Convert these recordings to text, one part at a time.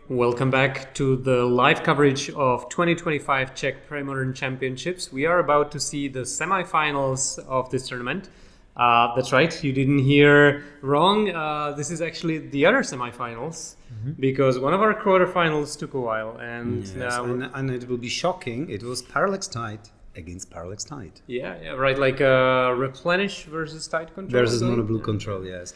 Welcome back to the live coverage of 2025 Czech Premodern Championships. We are about to see the semifinals of this tournament. That's right, you didn't hear wrong. This is actually the other semifinals because one of our quarterfinals took a while. And it will be shocking. It was Parallax against Parallax Yeah, right, like Replenish versus Tide Control. Versus Mono Blue Control, yes.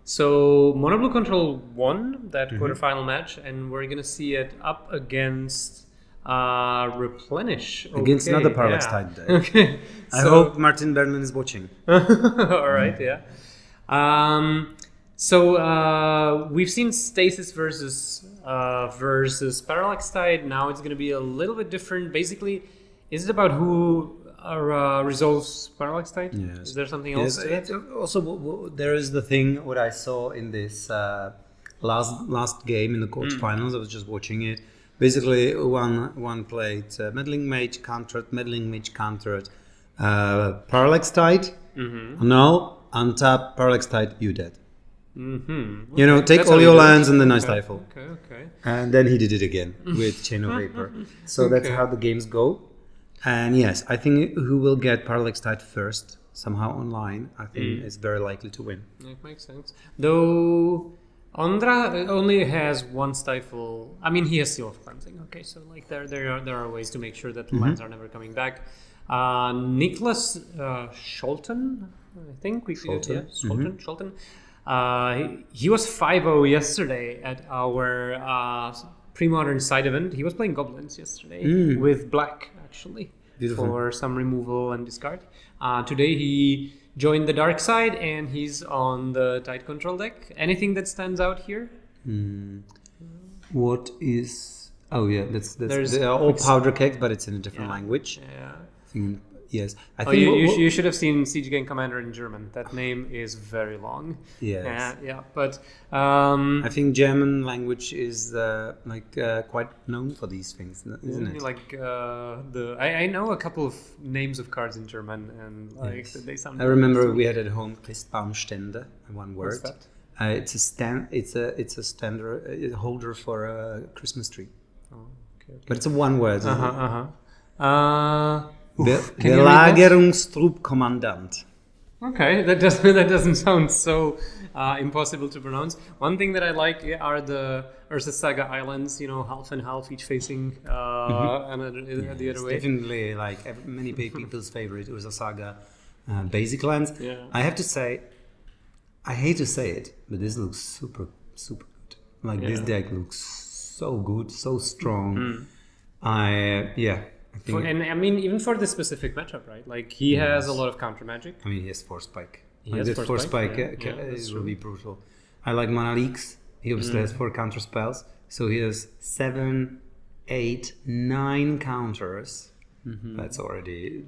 So Mono Blue Control won that quarterfinal match, and we're gonna see it up against Replenish. Against another Parallax Tide deck. Okay. I hope Martin Berman is watching. All right, yeah. So we've seen Stasis versus Parallax Tide. Now it's gonna be a little bit different. Basically, is it about who resolves Parallax Tide? Yes. Is there something else? Yes. Also, there is the thing what I saw in this last game in the quarterfinals. I was just watching it. Basically, one played Meddling Mage countered, Parallax Tide. No, untap Parallax Tide, you dead. Okay. You know, take all your lands and then I stifle. Okay. And then he did it again with Chain of Vapor. So that's how the games go. And yes, I think who will get Parallax Tide first somehow online, I think is very likely to win. That makes sense. Though Ondra only has one stifle. I mean, he has Seal of Cleansing. Okay, so like there are ways to make sure that the lands are never coming back. Niklas Scholten, I think we could. Yeah, Scholten. He was 5-0 yesterday at our Premodern side event. He was playing Goblins yesterday with black, actually. Beautiful. For some removal and discard. Today he joined the dark side and he's on the Tide Control deck. Anything that stands out here? What is... Oh yeah, they're all powder kegs, but it's in a different language. Yeah. Yes. I think you should have seen Siege Gang Commander in German. That name is very long. Yes. Yeah, but... I think German language is quite known for these things, isn't it? Like I know a couple of names of cards in German, and they sound... I remember we had at home Christbaumstände, one word. What's that? It's a standard holder for a Christmas tree. Oh, okay. But it's a one word. Belagerungstruppkommandant. Okay, that doesn't sound so impossible to pronounce. One thing that I like are the Ursa Saga Islands, half and half, each facing the other way. Definitely, like many people's favorite Ursa Saga basic lands. Yeah. I have to say, I hate to say it, but this looks super, super good. This deck looks so good, so strong. Even for this specific matchup, right? Like he has a lot of counter magic. I mean, he has Force Spike. Force Spike it will be brutal. I like Mana Leaks. He obviously has 4 counter spells, so he has 7, 8, 9 counters. That's already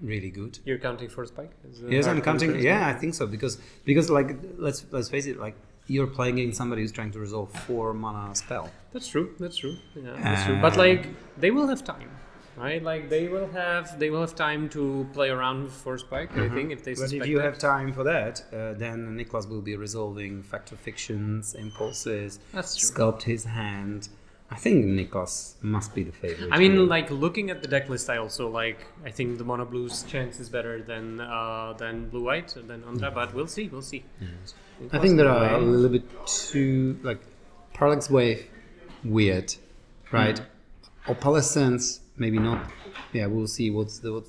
really good. You're counting Force Spike? Yes, I'm counting. Yeah, I think so because let's face it, you're playing against somebody who's trying to resolve 4 mana spell. That's true. Yeah, that's true. But they will have time. Right, like they will have time to play around with Force Spike. I think if they suspect. But if you have time for that, then Niklas will be resolving Factor Fictions, Impulses, Sculpt his hand. I think Niklas must be the favorite. I mean, looking at the deck list, I also I think the Mono Blue's chance is better than Blue White than Ondra, but we'll see. Yes. I think there are a little bit too Parallax Wave weird, right? Opalescence. Maybe not. Yeah, we'll see what's the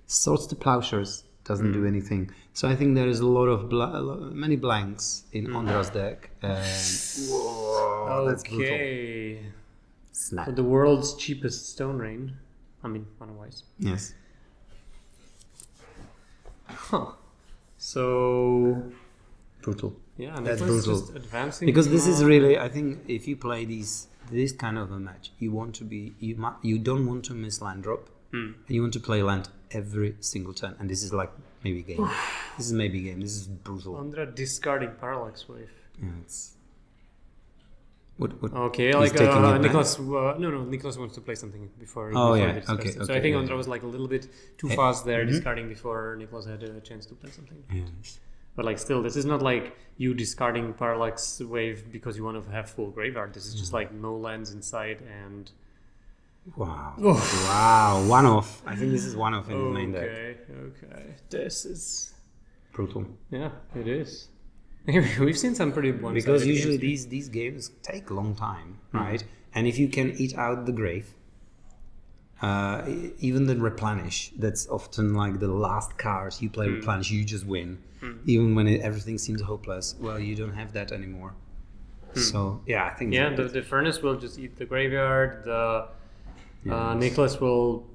Swords to Plowshares doesn't do anything. So I think there is a lot of many blanks in Ondra's deck. Whoa, that's brutal. Slap. The world's cheapest Stone Rain. I mean, mana-wise. Yes. Huh. So brutal. Yeah, and that's brutal. Just advancing because this is really, I think, if you play this kind of a match, you don't want to miss land drop, and you want to play land every single turn, and this is maybe game. This is brutal. Ondra discarding Parallax Wave. Yeah, it's what okay, Niklas. Niklas wants to play something before. Okay. So I think Ondra was a little bit too fast there, discarding before Niklas had a chance to play something. Yes. But like still, this is not like you discarding Parallax Wave because you want to have full graveyard. This is just like no lands inside and... Wow. Wow. One off. I think this is one off in the main deck. Okay. This is... Brutal. Yeah, it is. We've seen some pretty one-sided Because usually games. these games take a long time, right? And if you can eat out the grave, even the replenish, that's often like the last cards you play replenish, you just win. Even when everything seems hopeless, well, you don't have that anymore. So yeah, I think the furnace will just eat the graveyard. The Niklas will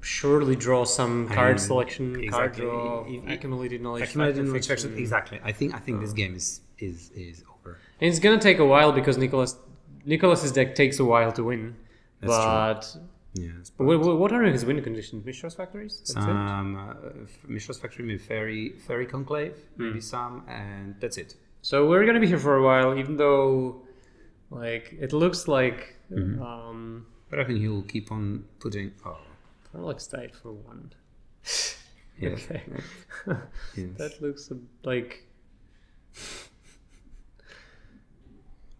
surely draw some card selection, card draw, accumulated knowledge, exactly. I think this game is over. And it's gonna take a while because Niklas's deck takes a while to win. That's but true. Yes. What are his win conditions? Mishra's Factories? That's Mishra's Factory, maybe Fairy Conclave, maybe some, and that's it. So we're gonna be here for a while, even though, like, it looks like. But I think he will keep on putting. Parallax died for 1. Yes. Okay. Yes. That looks like.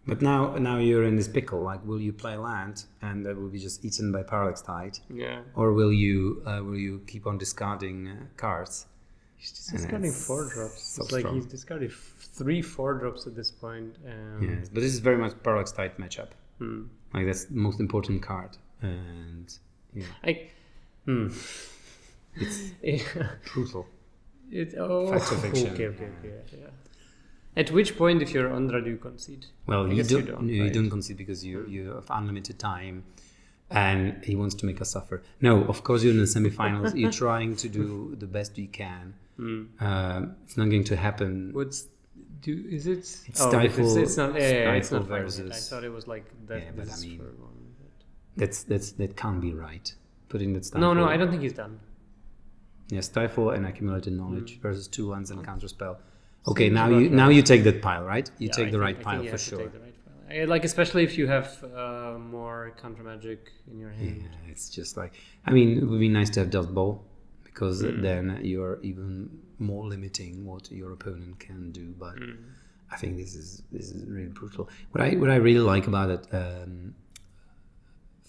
But now you're in this pickle. Like, will you play land and that will be just eaten by Parallax Tide? Yeah. Or will you keep on discarding cards? He's just discarding 4-drops. So it's like strong. he's discarded 3 4-drops at this point. Yes, but this is very much Parallax Tide matchup. Like, that's the most important card. And yeah. It's brutal. Fact or fiction. Okay, yeah. At which point, if you're Ondra, do you concede? Well, you don't concede because you have unlimited time, and he wants to make us suffer. No, of course you're in the semifinals. You're trying to do the best you can. It's not going to happen. Is it? It's Stifle. It's not. It's not versus. I thought it was like that. Yeah, but I mean, for one, that can't be right. Putting that No, I don't think he's done. Yeah, Stifle and accumulated knowledge versus 2 lands and a counterspell. Okay, now you take that pile, right? You take the right pile for sure. Take the right pile. Like, especially if you have more counter magic in your hand. Yeah, it's just like, I mean, it would be nice to have Dust Bowl because then you're even more limiting what your opponent can do. But I think this is really brutal. What I really like about it,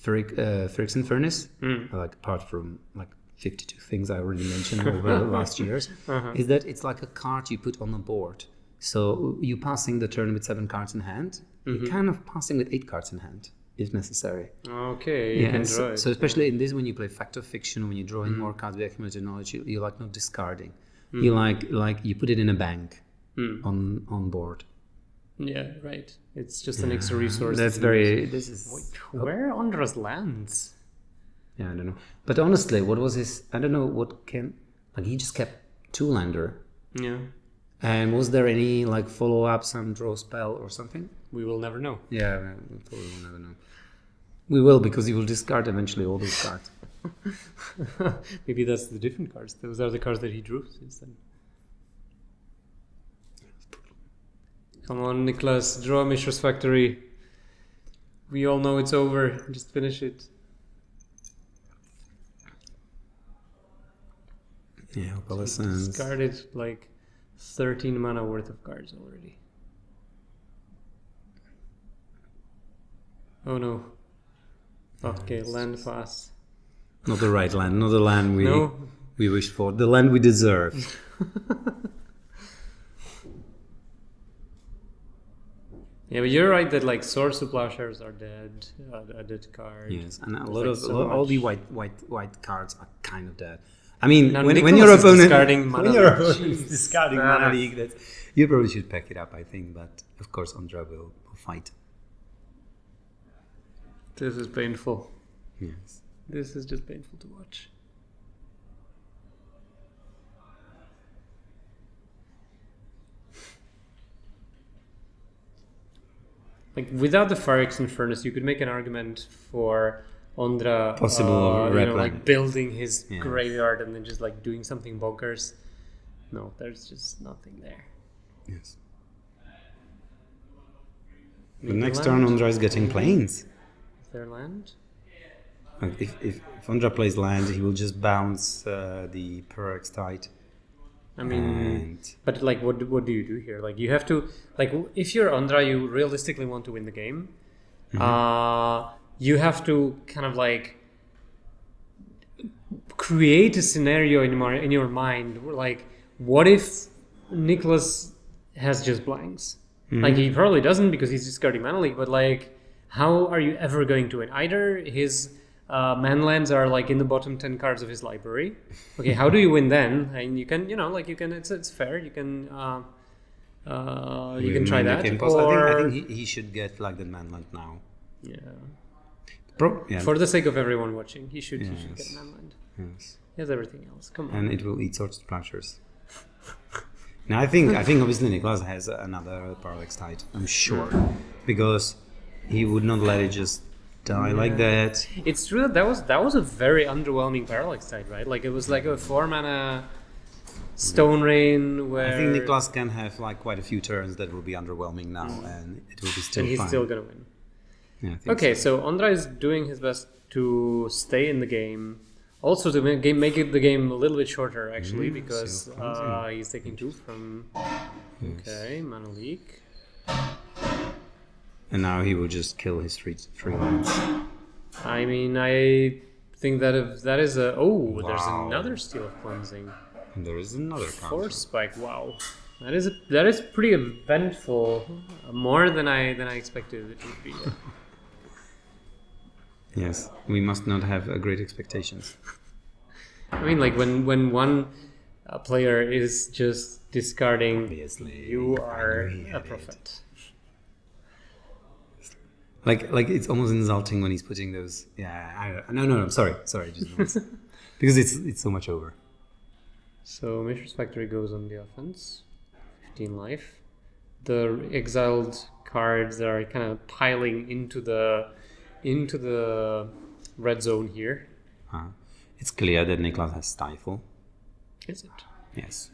Phyrexian Furnace, like apart from like 52 things I already mentioned over the last years, is that it's like a card you put on the board. So you passing the turn with 7 cards in hand, you're kind of passing with 8 cards in hand, if necessary. Okay, you can draw it. So especially in this, when you play Fact or Fiction, when you're drawing more cards with accumulated knowledge, you like not discarding. You like you put it in a bank on board. Yeah, right. It's just an extra resource. This is where are Ondra's lands? Yeah, I don't know. But honestly, what was his... I don't know what can... Like, he just kept 2-lander. Yeah. And was there any, like, follow-up, some draw spell or something? We will never know. Yeah, we probably will never know. We will, because he will discard eventually all those cards. Maybe that's the different cards. Those are the cards that he drew since then. Come on, Niklas. Draw Mishra's Factory. We all know it's over. Just finish it. Yeah, Opalescence. Discarded like 13 mana worth of cards already. Oh no. Okay, land pass. Not the right land, not the land we wished for. The land we deserve. Yeah, but you're right that like Swords to Plowshares are dead. A dead card. Yes, and all the white cards are kind of dead. I mean, now, when your opponent is discarding Mana League, you probably should pack it up, I think. But of course, Ondra will fight. This is painful. Yes. This is just painful to watch. Like, without the Phyrexian Furnace, you could make an argument for Ondra like building his graveyard and then just like doing something bonkers. No, there's just nothing there. Yes. The next turn, Ondra is getting planes. Is there land? If Ondra plays land, he will just bounce the Parallax Tide. I mean, but like, what do you do here? Like, you have to, like, if you're Ondra, you realistically want to win the game. You have to kind of like create a scenario in your mind. Like, what if Niklas has just blanks? Like, he probably doesn't because he's discarding mana leak. But like, how are you ever going to win? Either his manlands are like in the bottom 10 cards of his library. Okay, how do you win then? And you can, it's fair. You can try that. I think he should get like the manland now. Yeah. For the sake of everyone watching, he should get manland. Yes. He has everything else. Come on. And it will eat Sword Splashers. Now I think obviously Niklas has another Parallax Tide. I'm sure, because he would not let it just die like that. It's true that was a very underwhelming Parallax Tide, right? Like, it was like a 4-mana Stone Rain where I think Niklas can have like quite a few turns that will be underwhelming now, and it will be still and he's fine. still gonna win. Yeah, I think Okay, so Ondra is doing his best to stay in the game. Also to make the game a little bit shorter, actually, because he's taking 2 from... Okay, mana leak. And now he will just kill his three lands. I mean, I think that if that is a... Oh, there's another Steel of Cleansing. And there is another Force Spike, wow. That is pretty eventful. More than I expected it would be. Yes, we must not have great expectations. I mean, like, when one player is just discarding, Obviously, you are a prophet. Like it's almost insulting when he's putting those. Yeah, no. Sorry, just because it's so much over. So Mishra's Factory goes on the offense, 15 life. The exiled cards are kind of piling into the red zone here. It's clear that Niklas has Stifle. Is it? Yes.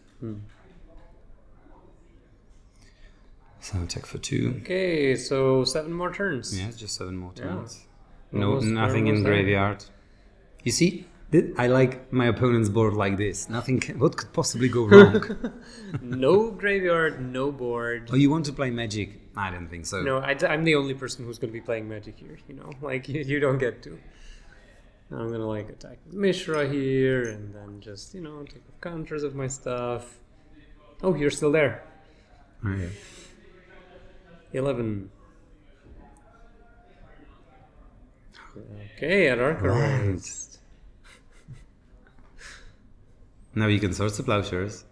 So attack for 2. Okay, so 7 more turns. Yeah, just 7 more turns. Yeah. Nothing in graveyard. You see, I like my opponent's board like this. What could possibly go wrong? No graveyard, no board. Oh, you want to play Magic? I don't think so. No, I'm the only person who's going to be playing Magic here. Like, you don't get to. I'm gonna like attack Mishra here, and then just take off counters of my stuff. Oh, you're still there. Oh, yeah. 11. Okay, at Archeraist. Now you can Sword Plowshares,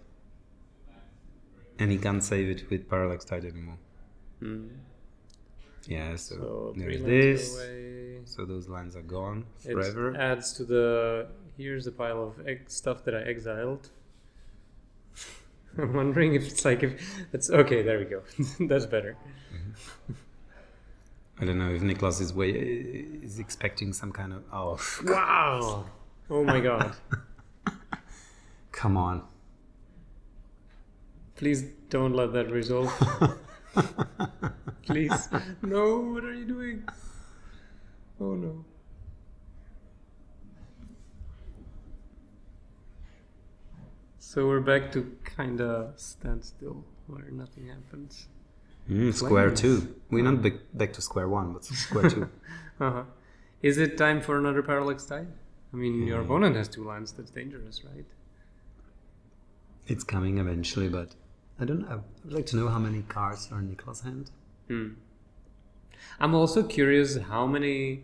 and he can't save it with Parallax Tide anymore. Yeah, so there's this. So those lands are gone forever. It adds to here's a pile of stuff that I exiled. I'm wondering if it's okay. There we go. That's better. I don't know if Niklas is expecting some kind of wow! Oh my god! Come on! Please don't let that resolve. Please, no! What are you doing? Oh no! So we're back to kind of standstill, where nothing happens. Square 2. We're not back to square 1, but square 2. Is it time for another Parallax Tide? I mean, your opponent has 2 lands. That's dangerous, right? It's coming eventually, but I don't know. I'd like to know how many cards are in Niklas' hand. I'm also curious how many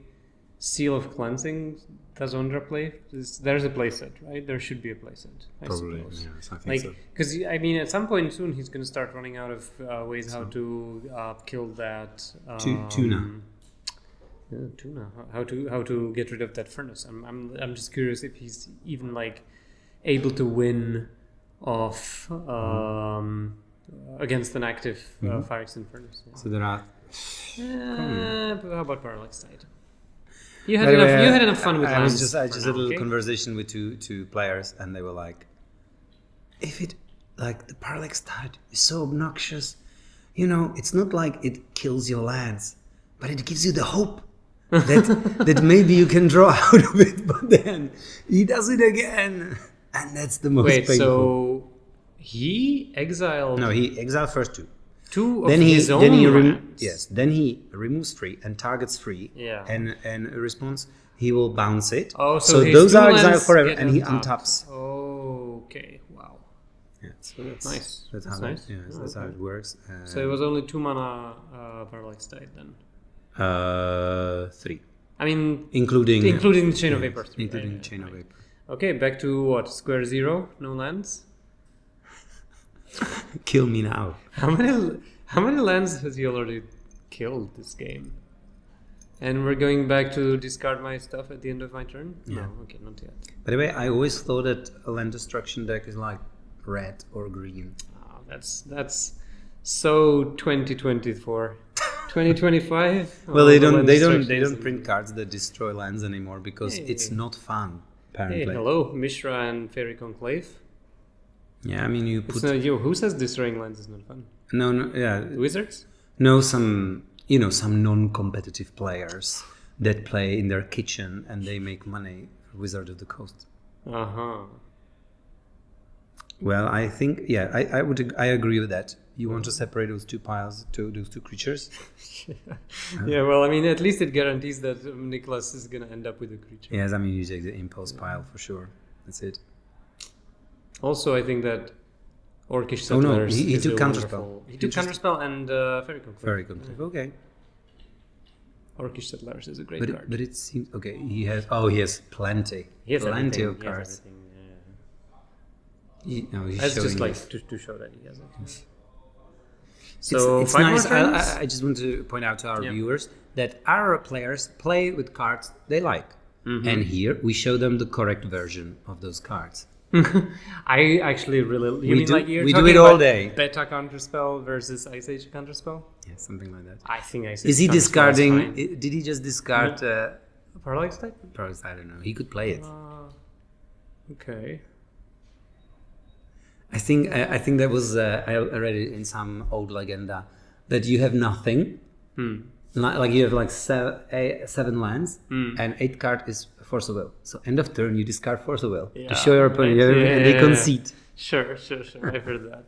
Seal of Cleansing does Ondra play? There's a playset, right? There should be a playset, I suppose. Yes, I think so. Because I mean, at some point soon, he's going to start running out of ways how to kill that tuna. Yeah, tuna. How to get rid of that furnace? I'm just curious if he's even like able to win off against an active Fire Extinct furnace. Yeah. So there are. How about Parallax Tide? You had enough fun with lands. I just had a little conversation with two players, and they were like, "If it like the Parallax Tide is so obnoxious, it's not like it kills your lands, but it gives you the hope that maybe you can draw out of it. But then he does it again, and that's the most painful." So He exiled. No, he exiled first 2. 2 of his own lands. Yes, then he removes 3 and targets 3. Yeah. And in response, he will bounce it. Oh, so his those 2 are lands exiled forever, get and he untapped. untaps. Okay, wow. Yeah, so that's Nice. That's That's how nice. that's how it works. So it was only 2 mana Parallax Tide then. 3, I mean, including the Chain of Vapor. 3, including right, Chain of right. Vapor. Okay, back to what? Square 0, no lands. Kill me now. How many lands has he already killed this game? And we're going back to discard my stuff at the end of my turn? Yeah. No, okay, not yet. By the way, I always thought that a land destruction deck is like red or green. Oh, that's so 2024. 2025? Well, they don't print cards that destroy lands anymore because it's not fun. Apparently. Hey, hello, Mishra and Fairy Conclave. Yeah, I mean you It's put not you. Who says destroying lands is not fun? yeah, Wizards? no, some non-competitive players that play in their kitchen and they make money. Wizard of the Coast. Well, I think I agree with that. You want to separate those 2 piles to those 2 creatures? Yeah, well, I mean, at least it guarantees that Niklas is gonna end up with a creature. Yes, I mean you take the impulse pile for sure. That's it. Also, I think that Orcish Oh no, Settlers he is took a Counterspell. wonderful- He took Counterspell and Fairy Conclave. Very good. Okay. Orcish Settlers is a great But card. but it seems okay. He has plenty. He has plenty everything. of He has cards. everything, yeah. He's That's just showing like us. to show that he has it. So it's 5 more nice. turns? I just want to point out to our Yeah. viewers that our players play with cards they like, and here we show them the correct version of those cards. I actually really. You We mean do- like you're we do talking it all about day. Beta Counterspell versus Ice Age Counterspell? Yeah, something like that. I think Ice Age Is he Counterspell discarding? fine. Did he just discard? Parallax type? Perhaps, I don't know. He could play it. Okay. I think that was I read it in some old legenda that you have nothing, like you have like 7 lands, and 8 card is Force of Will. So end of turn you discard Force of Will to show your opponent, and they concede. Sure. I've heard that.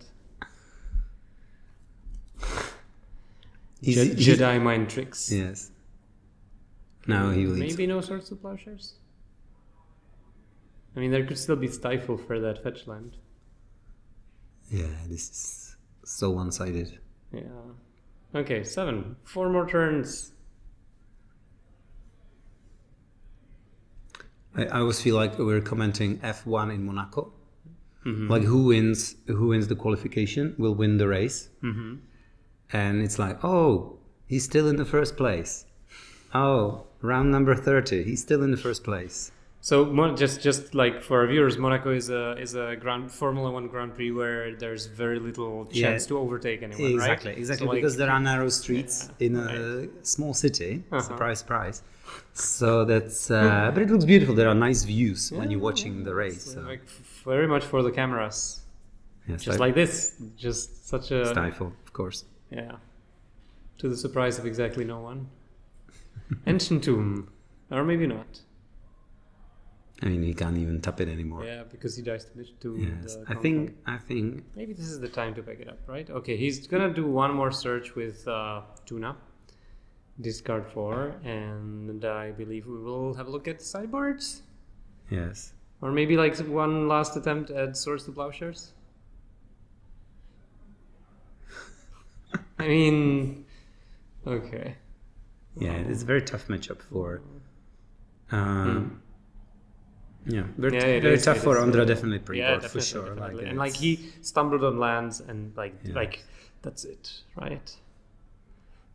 Jedi mind tricks. Yes. Now he will. Maybe no Swords to Plowshares. I mean, there could still be Stifle for that fetch land. Yeah, this is so one-sided. Yeah. Okay, 7. 4 more turns. I always feel like we're commenting F1 in Monaco. Like who wins the qualification will win the race. And it's like, oh, he's still in the first place. Oh, round number 30, he's still in the first place. So just like for our viewers, Monaco is a Formula 1 Grand Prix where there's very little chance to overtake anyone, Exactly, right? exactly, So, like, because there are narrow streets in a small city. Surprise, surprise. So that's, but it looks beautiful. There are nice views when you're watching the race. So. like very much for the cameras. Yeah, Just like this, just such a Stifle, of course. Yeah, to the surprise of exactly no one. Ancient Tomb, or maybe not. I mean, he can't even tap it anymore. Yeah, because he dies to Yes, the I think. maybe this is the time to pick it up, right? Okay, he's gonna do one more search with Tuna. Discard 4, and I believe we will have a look at the sideboards. Yes. Or maybe like one last attempt at Swords to Plowshares. I mean, okay. Yeah, it's a very tough matchup for. Yeah, very tough for Ondra, definitely pre-board for sure. Definitely. Like, and like he stumbled on lands and like that's it, right?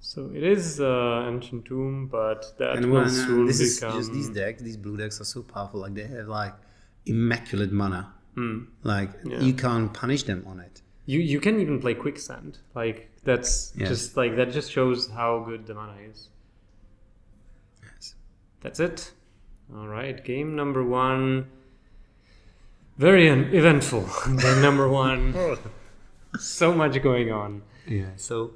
So it is Ancient Tomb, but that will soon this become. is just these decks. These blue decks are so powerful. Like they have like immaculate mana. Like you can't punish them on it. You can even play Quicksand. Like that's just like that just shows how good the mana is. Yes. That's it. All right, game number 1. Very eventful. Game number 1. So much going on. Yeah. So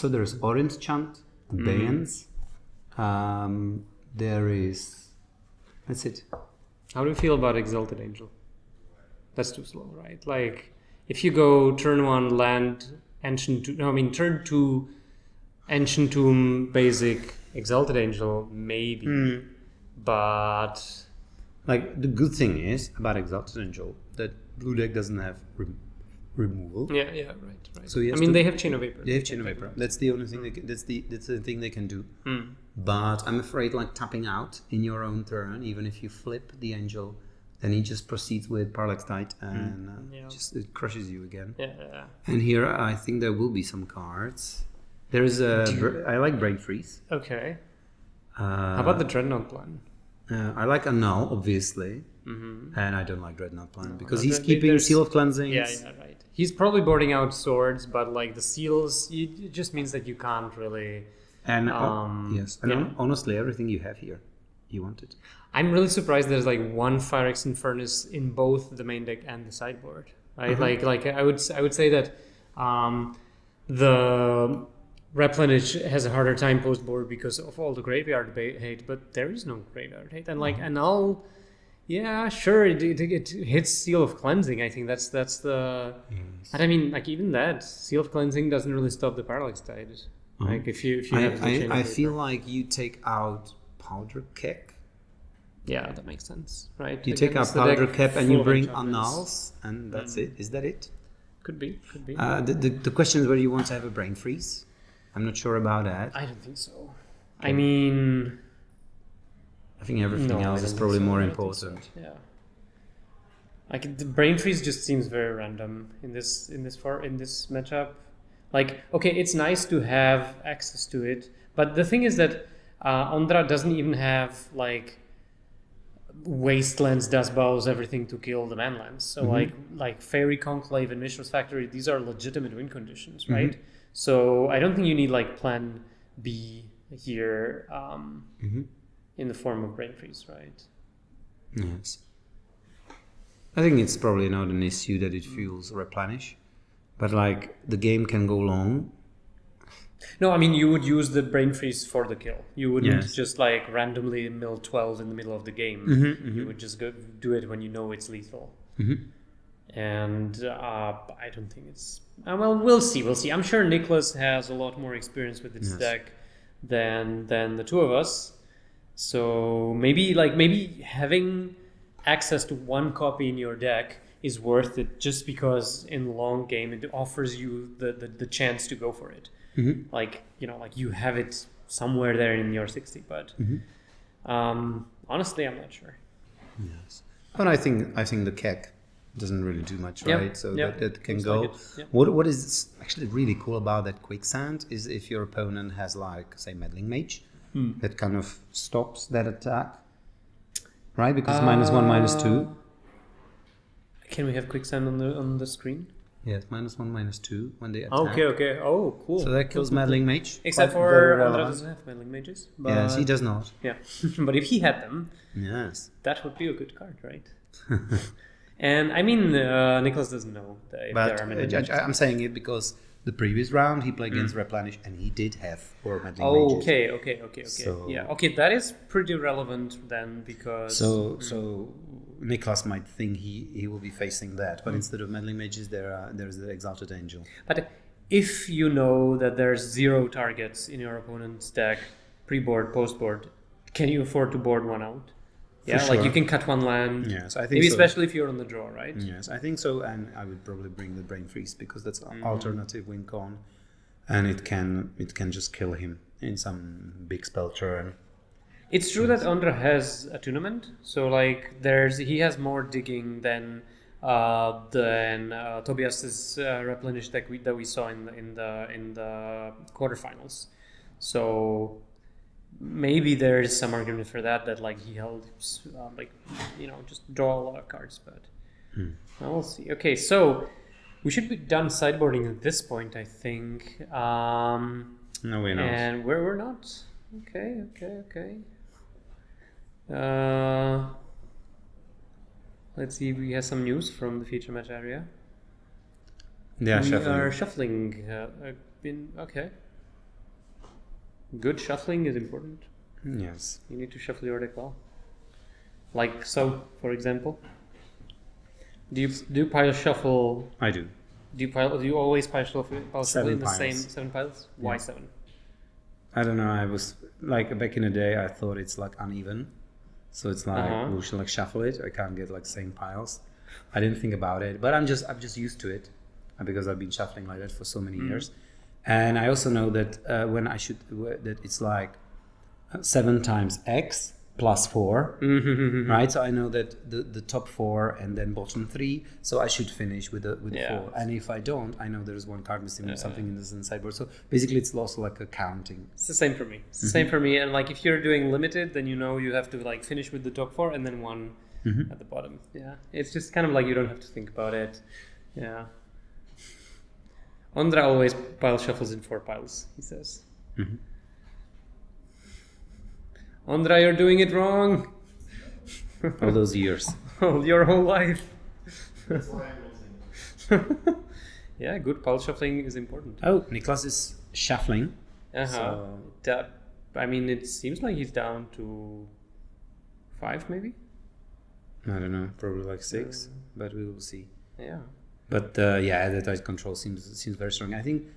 there's Orange Chant, Abeyance. There is. That's it. How do you feel about Exalted Angel? That's too slow, right? Like if you go turn 1 land turn 2 Ancient Tomb basic Exalted Angel maybe, but like the good thing is about Exalted Angel that blue deck doesn't have removal. Yeah, right. So they have Chain of Vapor. They have Chain of Vapor. That's the only thing that's the thing they can do. But I'm afraid like tapping out in your own turn, even if you flip the angel, then he just proceeds with Parallax Tide and just it crushes you again. Yeah. And here I think there will be some cards. There is I like Brain Freeze. Okay. How about the Dreadnought plan? I like Annul, obviously. And I don't like Dreadnought plan because he's keeping Seal of Cleansing. Yeah, right. He's probably boarding out swords, but like the seals, it just means that you can't really. And honestly, everything you have here, you want it. I'm really surprised there's like one Phyrex Infernus in both the main deck and the sideboard. Right? Like I would say that the Replenish has a harder time post board because of all the graveyard hate, but there is no graveyard hate, and like Annul. Yeah, sure. It hits Seal of Cleansing. I think that's the. Yes. And I mean, like even that Seal of Cleansing doesn't really stop the Parallax Tide. Like if you have the chain I of feel vapor. like you take out Powder Keg. Yeah, that makes sense, right? You Again, take out it's the Powder deck Keg and full you of bring enchantments. Annuls, and that's it. Is that it? Could be. The question is whether you want to have a Brain Freeze. I'm not sure about that. I don't think so. I mean, I think everything else is probably more important. So. Yeah. Like the Brain Freeze just seems very random in this matchup. Like, okay, it's nice to have access to it, but the thing is that Ondra doesn't even have like Wastelands, Dust Bows, everything to kill the manlands. So like Fairy Conclave and Mishra's Factory, these are legitimate win conditions, right? So I don't think you need like Plan B here in the form of Brain Freeze, right? Yes. I think it's probably not an issue that it feels Replenish, but like the game can go long. No, I mean you would use the Brain Freeze for the kill. You wouldn't just like randomly mill 12 in the middle of the game. You would just go do it when you know it's lethal. And I don't think it's... well, we'll see. I'm sure Niklas has a lot more experience with this deck than the two of us. So maybe having access to one copy in your deck is worth it just because in the long game it offers you the chance to go for it. Like you have it somewhere there in your 60, but honestly I'm not sure. Yes, but I think the keg doesn't really do much, right? So that can go. Like What is actually really cool about that quicksand is if your opponent has like say Meddling Mage, that kind of stops that attack, right? Because -1, -2. Can we have quicksand on the screen? Yes, -1, -2 when they attack. Okay. Oh, cool. So that kills Meddling Mage. Except Quite for very Ondra relevant. doesn't have Meddling Mages. But Yes, he does not. Yeah, but if he had them, Yes. that would be a good card, right? And I mean, Niklas doesn't know if there are Meddling Mages. I'm saying it because the previous round he played against Replenish and he did have 4 Meddling Mages. Okay. So- Yeah, okay, that is pretty relevant then because... So Niklas might think he will be facing that, but instead of Meddling Mages, there's the Exalted Angel. But if you know that there's 0 targets in your opponent's deck, pre-board, post-board, can you afford to board one out? Yeah, For like you sure. can cut one land. Yes, I think Maybe so. especially if you're on the draw, right? Yes, I think so, and I would probably bring the Brain Freeze because that's an alternative win con, and it can just kill him in some big spell turn. It's true that Ondra has attunement, so like he has more digging than Tobias's Replenish deck that we saw in the quarterfinals. So maybe there is some argument for that like he held just draw a lot of cards, but we'll see. Okay, so we should be done sideboarding at this point, I think. No, we're not. And we're not. Okay. Let's see. We have some news from the feature match area. Yeah, We shuffling. are shuffling. Okay. Good shuffling is important. Yes. You need to shuffle your deck well. Like so, for example. Do you pile shuffle? I do. Do you always pile shuffle in the piles. same 7 piles? Why 7? I don't know. I was like back in the day. I thought it's like uneven, so it's like we should like shuffle it. I can't get like same piles. I didn't think about it, but I'm just used to it because I've been shuffling like that for so many years. And I also know that that it's like 7 times X plus 4, right? So I know that the top 4 and then bottom 3. So I should finish with the 4. And if I don't, I know there's one card missing or something in the sideboard. So basically, it's also like a counting. It's the same for me. It's the same for me. And like if you're doing limited, then you have to like finish with the top 4 and then 1 at the bottom. Yeah, it's just kind of like you don't have to think about it. Yeah. Ondra always pile shuffles in 4 piles, he says. Ondra, you're doing it wrong. All those years. Your whole life. Yeah, good pile shuffling is important. Oh, Niklas is shuffling. So I mean, it seems like he's down to 5, maybe. I don't know, probably like 6, but we will see. Yeah. But the tight control seems very strong. I think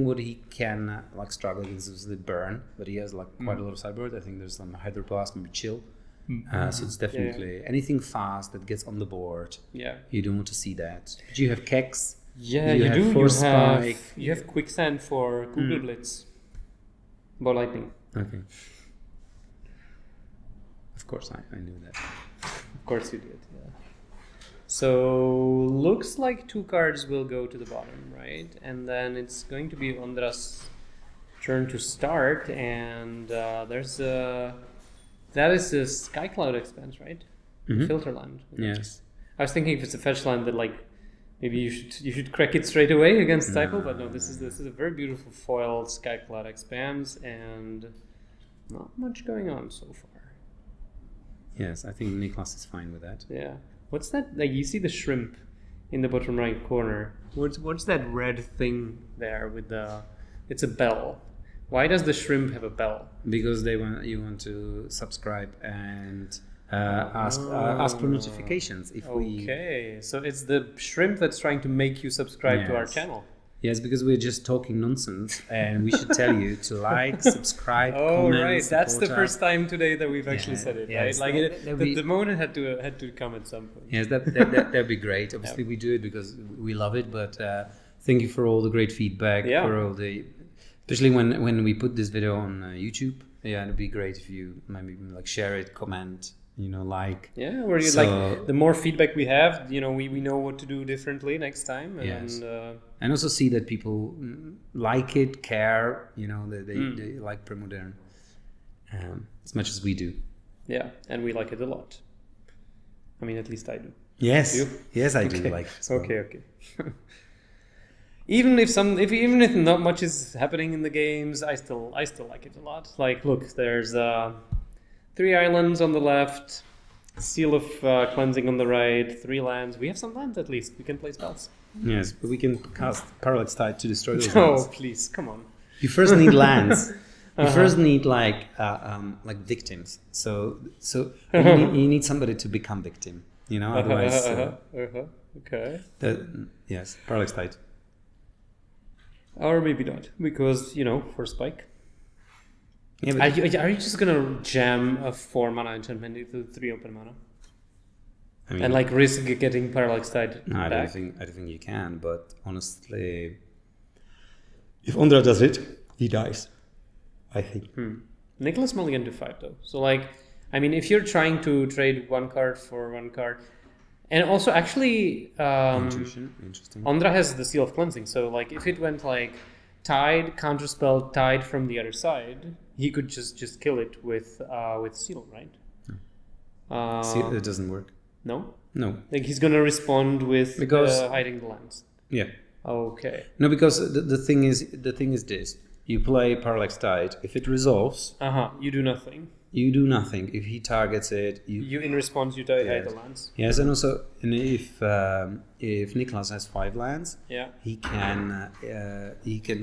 what he can like struggle against is the burn, but he has like quite a lot of sideboard. I think there's some hydroblast, maybe chill. So it's definitely anything fast that gets on the board. Yeah. You don't want to see that. But you have Kex. Yeah, you do. You have Quicksand for Google Blitz. Ball lightning. Okay. Of course, I knew that. Of course you did. Yeah. So looks like 2 cards will go to the bottom, right? And then it's going to be Ondra's turn to start, and that is a Sky Cloud expense, right? Filter land. Yes. I was thinking if it's a fetch land that like maybe you should crack it straight away against Stifle, but no, this is a very beautiful foil Sky Cloud expands, and not much going on so far. Yes, I think Niklas is fine with that. Yeah. What's that? Like you see the shrimp in the bottom right corner. What's that red thing there with the? It's a bell. Why does the shrimp have a bell? Because you want to subscribe and ask for notifications. Okay, so it's the shrimp that's trying to make you subscribe to our channel. Yes, because we're just talking nonsense, and we should tell you to like, subscribe, comment. Right, that's the first time today that we've actually said it, right? Like the moment had to come at some point. Yes, that'd be great. Obviously, we do it because we love it, but thank you for all the great feedback. For all the, especially when we put this video on YouTube. Yeah, it'd be great if you maybe like share it, comment. Like like the more feedback we have, we know what to do differently next time, and also see that people like it, care, they like Premodern as much as we do. Yeah, and we like it a lot. I mean, at least I do. Yes, you? Yes, I do like. So. Okay. Even if not much is happening in the games, I still like it a lot. Like, look, there's 3 islands on the left, Seal of Cleansing on the right, 3 lands. We have some lands at least. We can play spells. Yes, but we can cast Parallax Tide to destroy those lands. Oh, please, come on. You first need lands. You first need like victims. So you need somebody to become victim. Otherwise. Okay. Yes, Parallax Tide. Or maybe not, because for spike. Yeah, are you just gonna jam a 4 mana enchantment into 3 open mana? I mean, and like risk getting Parallax Tide back? I don't think you can. But honestly, if Ondra does it, he dies. I think. Niklas mulligan to 5 though. So like, I mean, if you're trying to trade 1 card for 1 card, and also actually, Intuition, interesting. Ondra has the Seal of Cleansing. So like, if it went like Tide, counterspell, Tide from the other side, he could just kill it with Seal, right? No. Seal, it doesn't work. No? No. Like he's gonna respond with hiding the lands. Yeah. Okay. No, because the thing is this: you play Parallax Tide. If it resolves, you do nothing. You do nothing. If he targets it, you in response you hide the lands. Yes, and also if Niklas has 5 lands, he can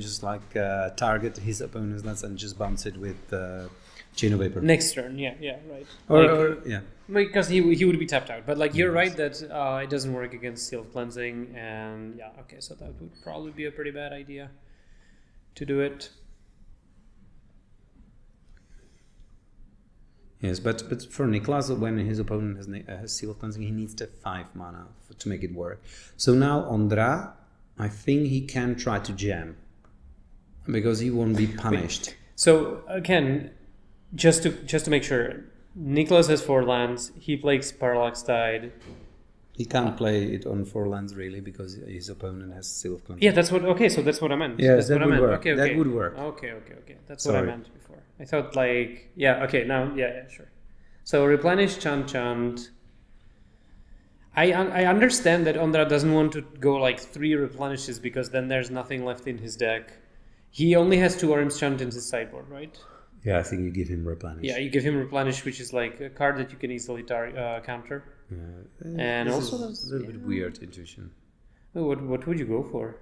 just like target his opponent's lands and just bounce it with Chain of Vapor. Next turn, yeah, right. Or yeah. Because he would be tapped out. But like you're right that it doesn't work against Seal of Cleansing, and yeah, okay, so that would probably be a pretty bad idea to do it. Yes, but for Niklas, when his opponent has Seal of Cleansing, he needs the 5 mana to make it work. So now Ondra, I think he can try to jam because he won't be punished. So again, just to make sure, Niklas has 4 lands. He plays Parallax Tide. He can't play it on 4 lands really because his opponent has Seal of Cleansing. Yeah, that's what. Okay, so that's what I meant. Yeah, that's that what would I meant. work. Okay, that would work. Okay. That's what I meant before. I thought like okay now sure. So replenish chant. I understand that Ondra doesn't want to go like 3 replenishes because then there's nothing left in his deck. He only has 2 Orim's Chant in his sideboard, right? Yeah, I think you give him Replenish. Yeah, you give him Replenish, which is like a card that you can easily counter. Yeah. And this also is a little bit weird intuition. What would you go for?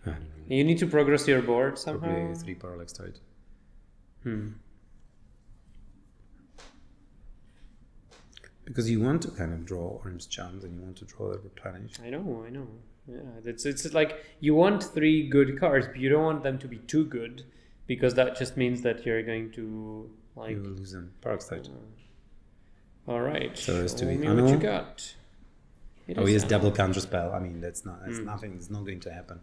I don't know. You need to progress your board somehow. Probably 3 Parallax Tide. Because you want to kind of draw Orim's Chant and you want to draw the Replenish. I know. Yeah, it's like you want 3 good cards, but you don't want them to be too good, because that just means that you're going to like. You will lose them. Parallax Tide. All right. So it's to Show be. me what you got. He has double counter spell. I mean, that's nothing. It's not going to happen.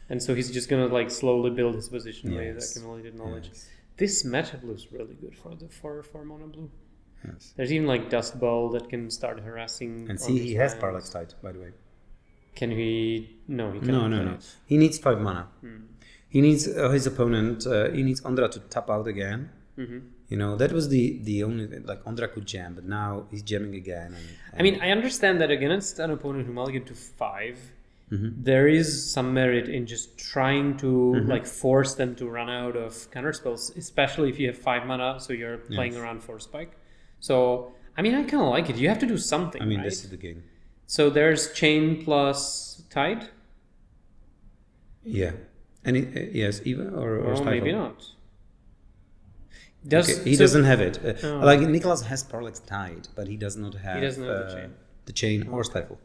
And so he's just gonna like slowly build his position with Yes. accumulated knowledge. Yes. This matchup looks really good for the for mono blue. Yes. There's even like Dust Bowl that can start harassing. And on see, his he has lands. Parallax Tide, by the way. Can he? No, he cannot. No. He needs 5 mana. He needs his opponent. He needs Ondra to tap out again. You know, that was the only thing. Like Ondra could jam, but now he's jamming again. And I mean, I understand that against an opponent who mulliganed to 5, there is some merit in just trying to like force them to run out of counter spells, especially if you have 5 mana, so you're playing around Force Spike. So, I mean, I kind of like it. You have to do something. I mean, right? this is the game. So there's Chain plus Tide. Yeah, and yes, even or Stifle. Maybe not. He doesn't have it. Like Niklas has Parallax Tide, but he does not have. He doesn't have the chain or Stifle.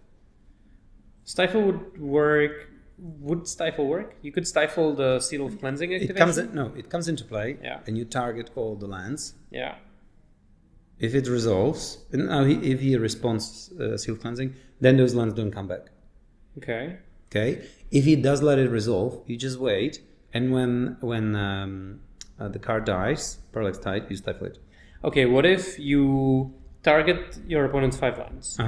Stifle would work. Would Stifle work? You could stifle the Seal of Cleansing activation. It comes into play, and you target all the lands. Yeah. If it resolves, if he responds Seal of Cleansing, then those lands don't come back. Okay. If he does let it resolve, you just wait, and when the card dies, Parallax Tide, you stifle it. Okay, what if you target your opponent's 5 lands?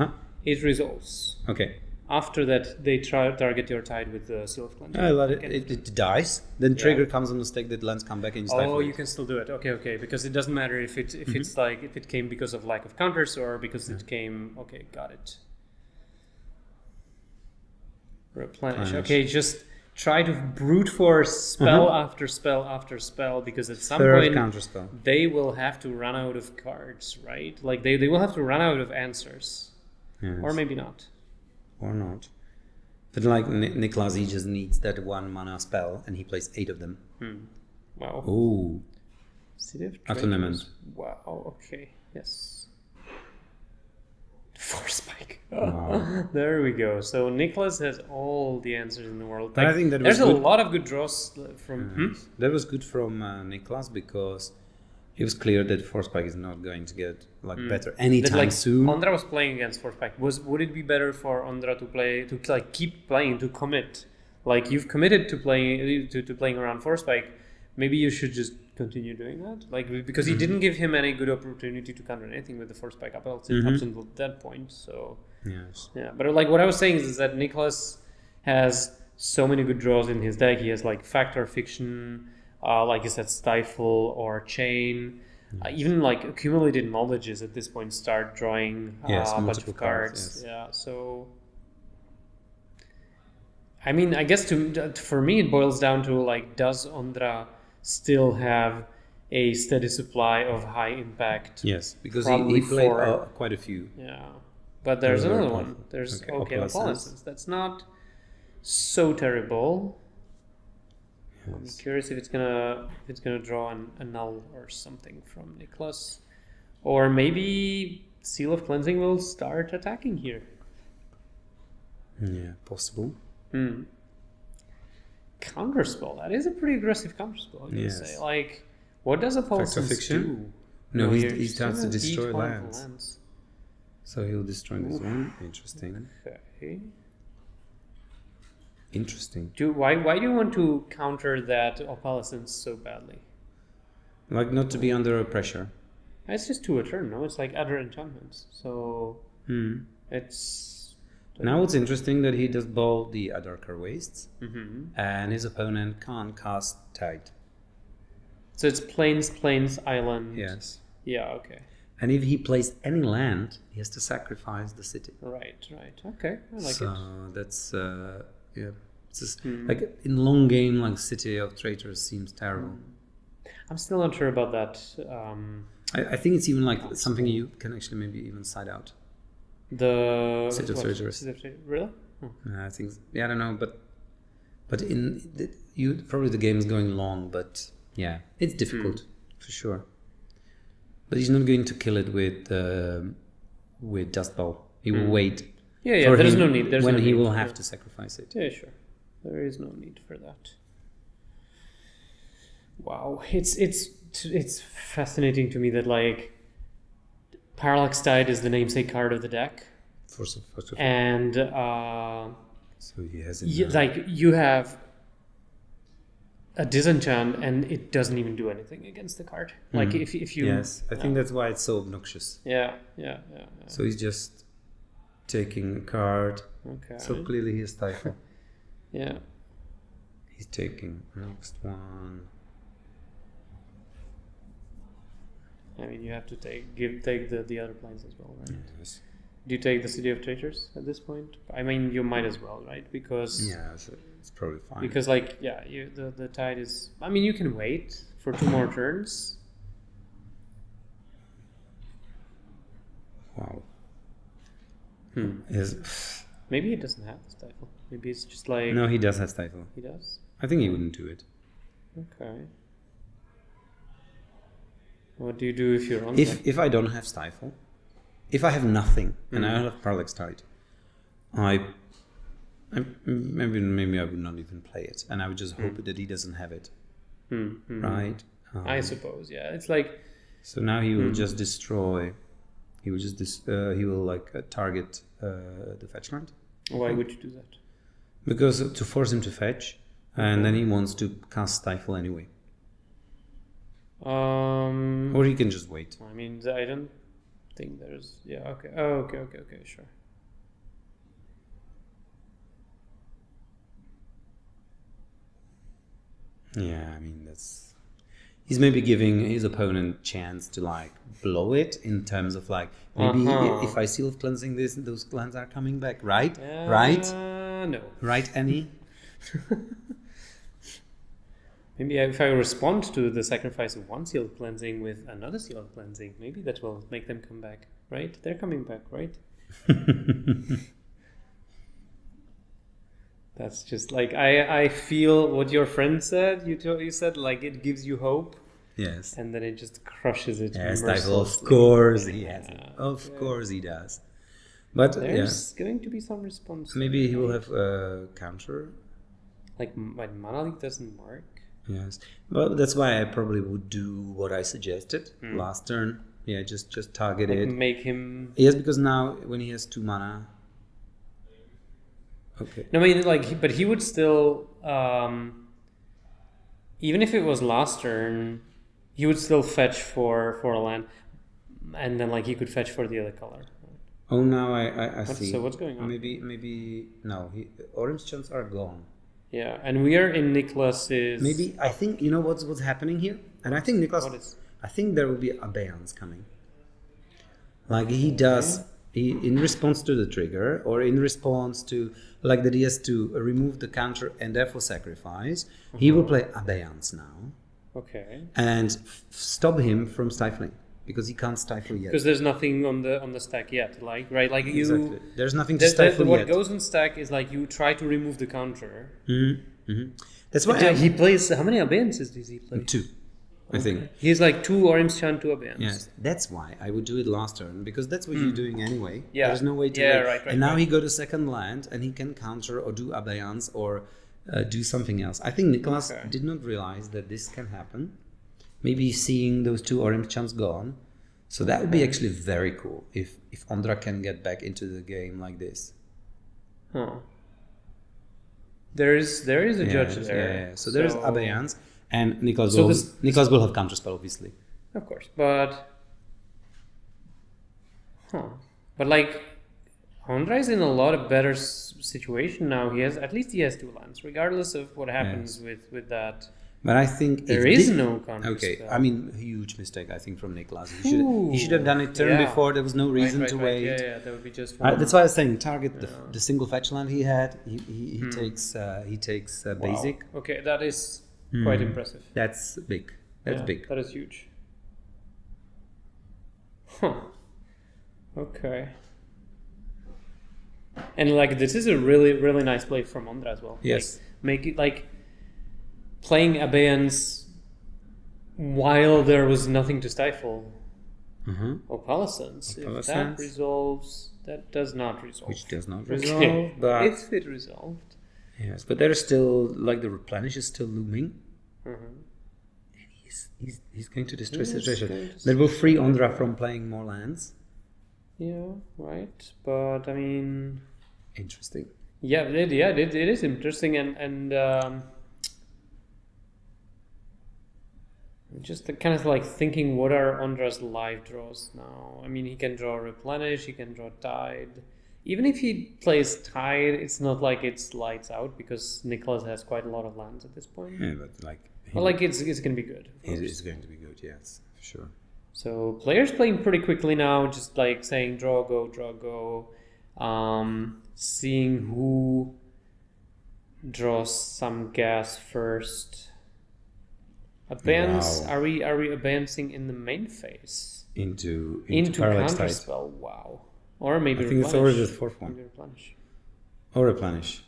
It resolves. Okay. After that, they target your Tide with the Seal of Cleansing. It dies. Then trigger comes on the stake that lands come back and you stifle Oh, it. you can still do it. Okay. Because it doesn't matter if it's like if it came because of lack of counters or because it came. Okay, got it. Replenish. Okay, just try to brute force spell after spell after spell, because at some point counterspell. They will have to run out of cards, right? Like they will have to run out of answers. Yes. Or maybe not. Or not. But like Niklas, he just needs that 1 mana spell and he plays 8 of them. Wow. Ooh. Attunement. Wow, okay. Yes. Force Spike. Wow. There we go. So Niklas has all the answers in the world. Like, I think that there's a lot of good draws from. That was good from Niklas, because it was clear that Force Spike is not going to get better anytime soon. Ondra was playing against Force Spike. Would it be better for Ondra to keep playing, to commit? Like you've committed to playing around Force Spike. Maybe you should just continue doing that, like because he didn't give him any good opportunity to counter anything with the Force Spike up until that point. So yes, yeah. But like what I was saying is that Niklas has so many good draws in his deck. He has like Fact or Fiction, like you said, Stifle or Chain. Even like accumulated knowledges at this point start drawing a bunch of cards. Yeah, so I mean, I guess for me it boils down to like, does Ondra still have a steady supply of high impact? Yes, because he played quite a few. Yeah, but there's another one. There's Opalescence. That's not so terrible. I'm curious if it's gonna draw a null or something from Niklas, or maybe Seal of Cleansing will start attacking here. Yeah, possible. Counterspell. That is a pretty aggressive counterspell. I would say. Like, what does Opalescence do? No, he starts to destroy lands. So he'll destroy this one. Interesting. Okay. Interesting. Why do you want to counter that Opalescence so badly? Like not to be under pressure. It's just 2 a turn, no? It's like other enchantments. So it's... Now it's interesting that he does both the Adarkar Wastes and his opponent can't cast Tide. So it's plains, island. Yes. Yeah, okay. And if he plays any land, he has to sacrifice the city. Right. Okay, I like it. So that's, it's just, like in long game, like City of Traitors seems terrible. I'm still not sure about that. I think it's even like something you can actually maybe even side out. The City of Traitors. Really? I think, I don't know, but probably the game is going long, but yeah, it's difficult for sure. But he's not going to kill it with Dust Bowl. He will wait. Yeah. There's no need. He will have to sacrifice it. Yeah, sure. There is no need for that. Wow, it's fascinating to me that like Parallax Tide is the namesake card of the deck. First of all. And so he has it. Like you have a disenchant and it doesn't even do anything against the card. Like if you Yes, I think that's why it's so obnoxious. Yeah. So he's just taking a card. Okay. So clearly he's Stifle. Yeah. He's taking next one. I mean, you have to take the other planes as well, right? Yes. Do you take the City of Traitors at this point? I mean, you might as well, right? Because it's probably fine. Because the tide is. I mean, you can wait for 2 more turns. Wow. Maybe he doesn't have the Stifle. Maybe it's just like... No, he does have Stifle. He does? I think he wouldn't do it. Okay. What do you do if you're on If I don't have Stifle, if I have nothing and I have Parallax Tide, maybe I would not even play it, and I would just hope that he doesn't have it. Right? I suppose, yeah. It's like... So now he will just destroy... He will just he will like target the fetch land. Why would you do that? Because to force him to fetch, and then he wants to cast Stifle anyway. Or he can just wait. I mean, I don't think there's... Yeah, okay. Oh, okay, sure. Yeah, I mean, that's... He's maybe giving his opponent chance to like blow it in terms of like maybe if I Seal of Cleansing this, those lands are coming back, right? Right? No. Right, Annie? Maybe if I respond to the sacrifice of 1 Seal of Cleansing with another Seal of Cleansing, maybe that will make them come back, right? They're coming back, right? That's just like I feel what your friend said. You said like it gives you hope. Yes. And then it just crushes it. Yes, of course he has it. Of course he does. But there's going to be some response. Maybe he will have a counter. Like Mana Leak doesn't mark. Yes. Well, that's why I probably would do what I suggested last turn. Yeah, just target it. Make him. Yes, because now when he has 2 mana. Okay. No, I mean, like, but he would still, even if it was last turn, he would still fetch for a land, and then like he could fetch for the other color. Oh, now I see. So what's going on? Maybe no. Orange chunks are gone. Yeah, and we are in Niklas's. Maybe I think you know what's happening here, and I think Niklas. I think there will be abeyance coming. Like he does. He, in response to the trigger, or in response to like that he has to remove the counter and therefore sacrifice, he will play abeyance now. Okay. And stop him from stifling because he can't stifle yet. Because there's nothing on the stack yet, like right, like you. Exactly. There's nothing to stifle what yet. What goes on stack is like you try to remove the counter, That's why he plays. How many alliances does he play? 2, I think. He's like 2 Orimschan, 2 alliances. Yes, that's why I would do it last turn, because that's what you're doing anyway. Yeah. There's no way to Yeah, wait. right, and now he go to second land, and he can counter or do abeyance or do something else. I think Niklas did not realize that this can happen. Maybe seeing those 2 Orimschans gone. So that would be actually very cool if Ondra can get back into the game like this. Huh. There is a judge there. Yeah. So there's abeyance, and Niklas will have counterspell, obviously. Of course, but like Ondra is in a lot of better situation now. He has 2 lands, regardless of what happens with that. But I think there is no counterspell. Okay, I mean, huge mistake, I think, from Niklas. He should have done it turn before. There was no reason to wait. Yeah, that would be just. That's why I was saying target the single fetch land he had. He takes basic. Okay, that is quite impressive. That's big. That's big. That is huge. Huh. Okay. And like this is a really nice play from Ondra as well. Yes. Like, make it like playing abeyance while there was nothing to stifle. Opalescence. If that resolves, that does not resolve. Which does not resolve, but if it resolved. Yes, but there's still like the replenish is still looming. And he's going to destroy situation. That will free Ondra from playing more lands. Yeah, right. But I mean, interesting. Yeah, it is interesting, and just kind of like thinking, what are Ondra's live draws now? I mean, he can draw Replenish, he can draw Tide. Even if he plays Tide, it's not like it's lights out, because Niklas has quite a lot of lands at this point. Yeah, but like... it's going to be good. It is going to be good, yes, for sure. So players playing pretty quickly now, just like saying draw, go. Seeing who draws some gas first. Abeyance, Wow. are we advancing in the main phase? Into Parallax Tide. Counterspell, wow. Or maybe I think it's already the fourth one. Maybe Replenish. Or Replenish.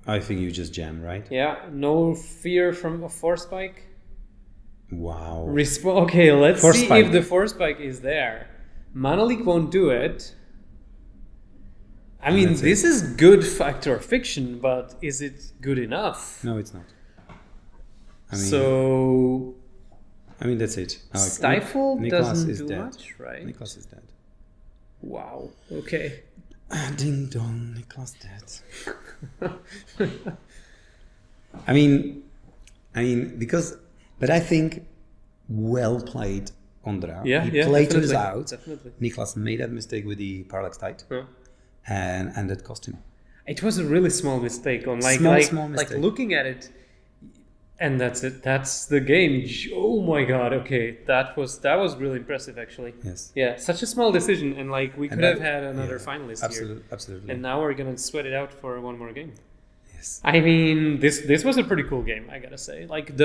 I think you just jam, right? Yeah, no fear from a Force Spike. Wow. Okay, let's Force see Spike. if the Force Spike is there. Mana Leak won't do it. I mean, this is good fact or fiction, but is it good enough? No, it's not. I mean, that's it. Stifle Niklas doesn't is do dead. much, right? Niklas is dead. Wow. Okay. Ding dong, Niklas dead. I mean, but I think well played, Ondra. He played us out. Definitely. Niklas made that mistake with the Parallax Tide, and that cost him. It was a really small mistake on small mistake. like looking at it, and that's it. That's the game. Oh my god. Okay, that was really impressive actually. Yes. Yeah, such a small decision, and like we could have had another finalist here. Absolutely. And now we're gonna sweat it out for one more game. Yes. I mean, this was a pretty cool game, I gotta say. Like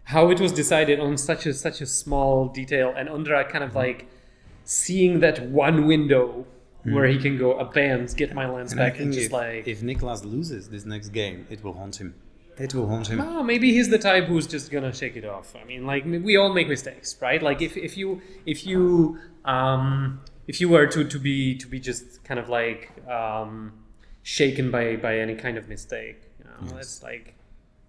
how it was decided on such a small detail, and Ondra kind of like seeing that one window where he can go abeyance, get my lands back, and just if Niklas loses this next game, it will haunt him. Oh, maybe he's the type who's just gonna shake it off. I mean, like we all make mistakes, right? Like if you were to be just kind of like shaken by any kind of mistake, it's like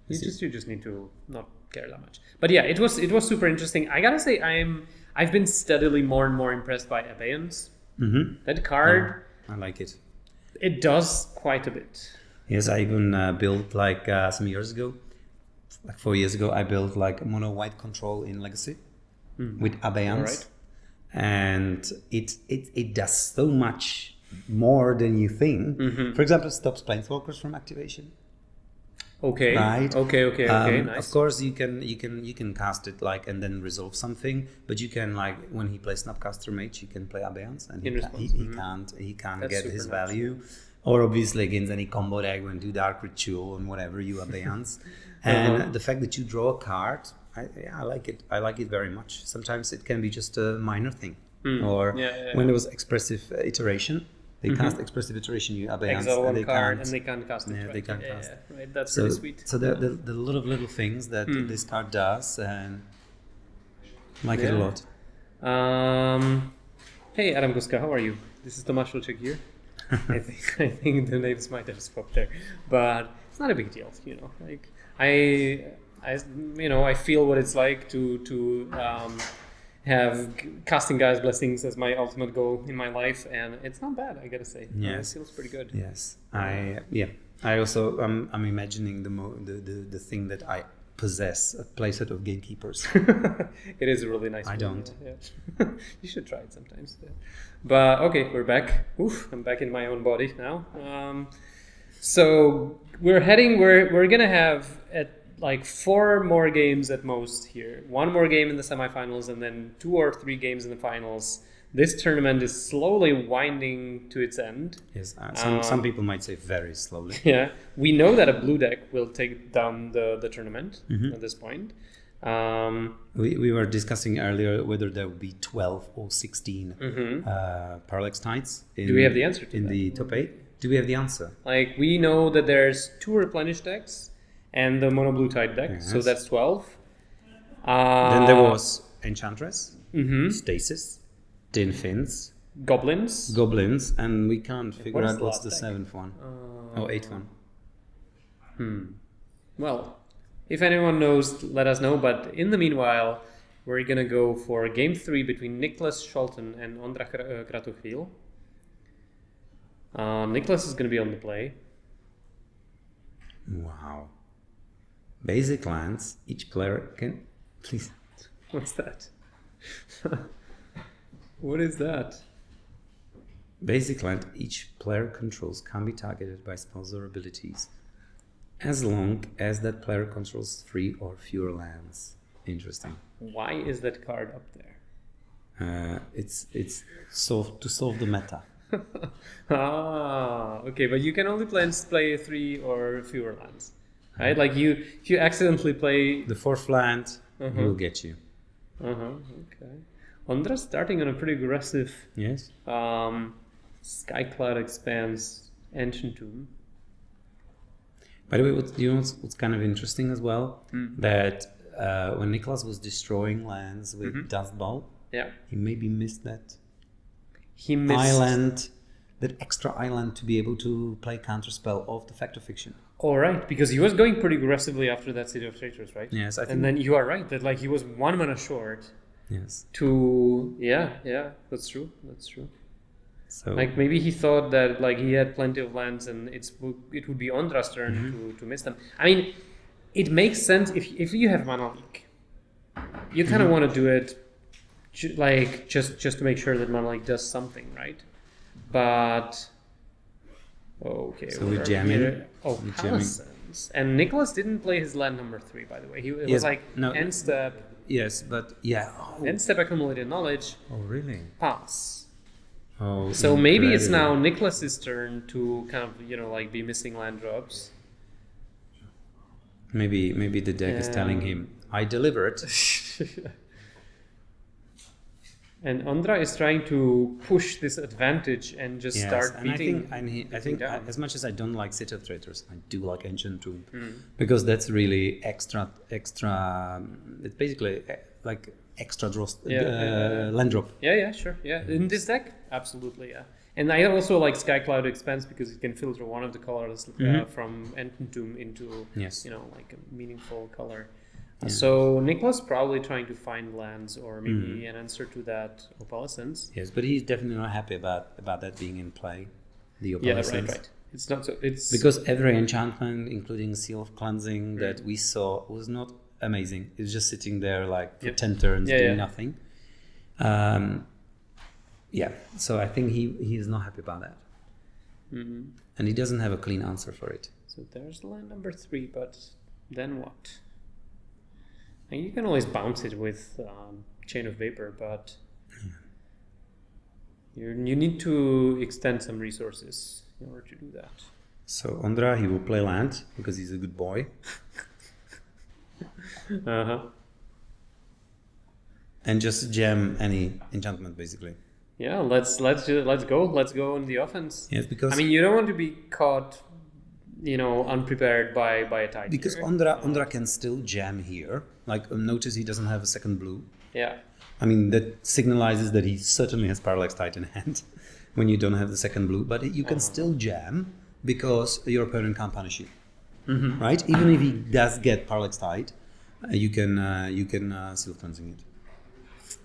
you just need to not care that much. But yeah, it was super interesting. I gotta say, I've been steadily more and more impressed by abeyance. That card, I like it. It does quite a bit. Yes, I even built like some years ago, like 4 years ago, I built like mono white control in Legacy with abeyance, Right. And it does so much more than you think. For example, stops planeswalkers from activation. Okay. Right. Okay. Nice. Of course, you can cast it like and then resolve something, but you can like when he plays Snapcaster Mage, you can play abeyance, and he can't That's get super his nice. value. Or obviously against any combo deck when do Dark Ritual and whatever you abeyance. And the fact that you draw a card, I like it. I like it very much. Sometimes it can be just a minor thing. Or when there was expressive iteration, They cast expressive iteration, you abeyance, exile and one they card, can't. and they can't cast it. Yeah, right? they can't cast. Yeah, right. That's So, really sweet. so there are a lot of little things that this card does, and like it a lot. Hey, Adam Guska, how are you? This is Tomáš Vlček here. I think the names might have swapped there, but it's not a big deal, you know. Like I feel what it's like to have casting Gaia's Blessings as my ultimate goal in my life, and it's not bad, I gotta say. Yes. It feels pretty good. Yes, I also I'm imagining the thing that I possess, a playset of gatekeepers. It is a really nice. I don't. Yeah. You should try it sometimes. Yeah. But okay, we're back. Oof, I'm back in my own body now. So we're gonna have at like 4 more games at most here. 1 more game in the semifinals, and then 2 or 3 games in the finals. This tournament is slowly winding to its end. Yes, some people might say very slowly. Yeah, we know that a blue deck will take down the tournament at this point. We were discussing earlier whether there would be 12 or 16 Parallax Tides. Do we have the answer to in that? the top 8? Do we have the answer? Like, we know that there's 2 Replenish decks and the mono blue tide deck, so that's 12. Then there was Enchantress, Stasis, Tin Fins, Goblins, and we can't figure out what's the 7th one. 8th one. Well, if anyone knows, let us know. But in the meanwhile, we're gonna go for game 3 between Niklas Scholten and Ondra Kratochvíl. Niklas is gonna be on the play. Wow. Basic lands, each player can... Please. What's that? What is that? Basic land, each player controls can be targeted by spells or abilities, as long as that player controls 3 or fewer lands. Interesting. Why is that card up there? It's to solve the meta. Okay, but you can only play 3 or fewer lands, right? Like if you accidentally play the 4th land, he will get you. Okay. Ondra's starting on a pretty aggressive. Yes. Skycloud Expanse, Ancient Tomb. By the way, what's kind of interesting as well, that when Niklas was destroying lands with Dust Ball, he maybe missed that island, that extra island to be able to play counterspell of the Fact of Fiction. All right, because he was going pretty aggressively after that City of Traitors, right? Yes, I think. And then you are right that like he was 1 mana short. Yes. That's true. So like maybe he thought that like he had plenty of lands and it would be Ondra's turn to miss them. I mean, it makes sense if you have mana leak. You kind of want to do it just to make sure that mana leak does something, right? But okay, so we jam in. Palisades. And Niklas didn't play his land number 3, by the way. It was like end step. Yes, but yeah. End step accumulated knowledge. Oh really? Pass. Oh. So maybe it's now Niklas's turn to kind of like be missing land drops. Maybe the deck is telling him, I delivered. And Ondra is trying to push this advantage and just start beating. I think as much as I don't like City of Traitors, I do like Ancient Tomb because that's really extra. It's basically like extra draw, land drop. Yeah, sure. Yeah, in this deck, absolutely. Yeah, and I also like Skycloud Expanse because it can filter one of the colors from Ancient Tomb into like a meaningful color. Yeah. So Niklas probably trying to find lands or maybe an answer to that Opalescence. Yes, but he's definitely not happy about that being in play. The Opalescence. Yeah, right. It's not so. It's because every enchantment, including Seal of Cleansing, that we saw was not amazing. It's just sitting there like for 10 turns doing nothing. So I think he is not happy about that, and he doesn't have a clean answer for it. So there's land number 3, but then what? And you can always bounce it with Chain of Vapor, but you need to extend some resources in order to do that. So Ondra, he will play land because he's a good boy. And just jam any enchantment, basically. Yeah, let's go on the offense. Yes, because I mean, you don't want to be caught, unprepared by a tiger. Because Ondra can still jam here. Like, notice he doesn't have a second blue. Yeah. I mean, that signalizes that he certainly has Parallax tight in hand when you don't have the second blue. But you can still jam because your opponent can't punish you, right? Even if he does get Parallax tight, you can Seal Cleansing it.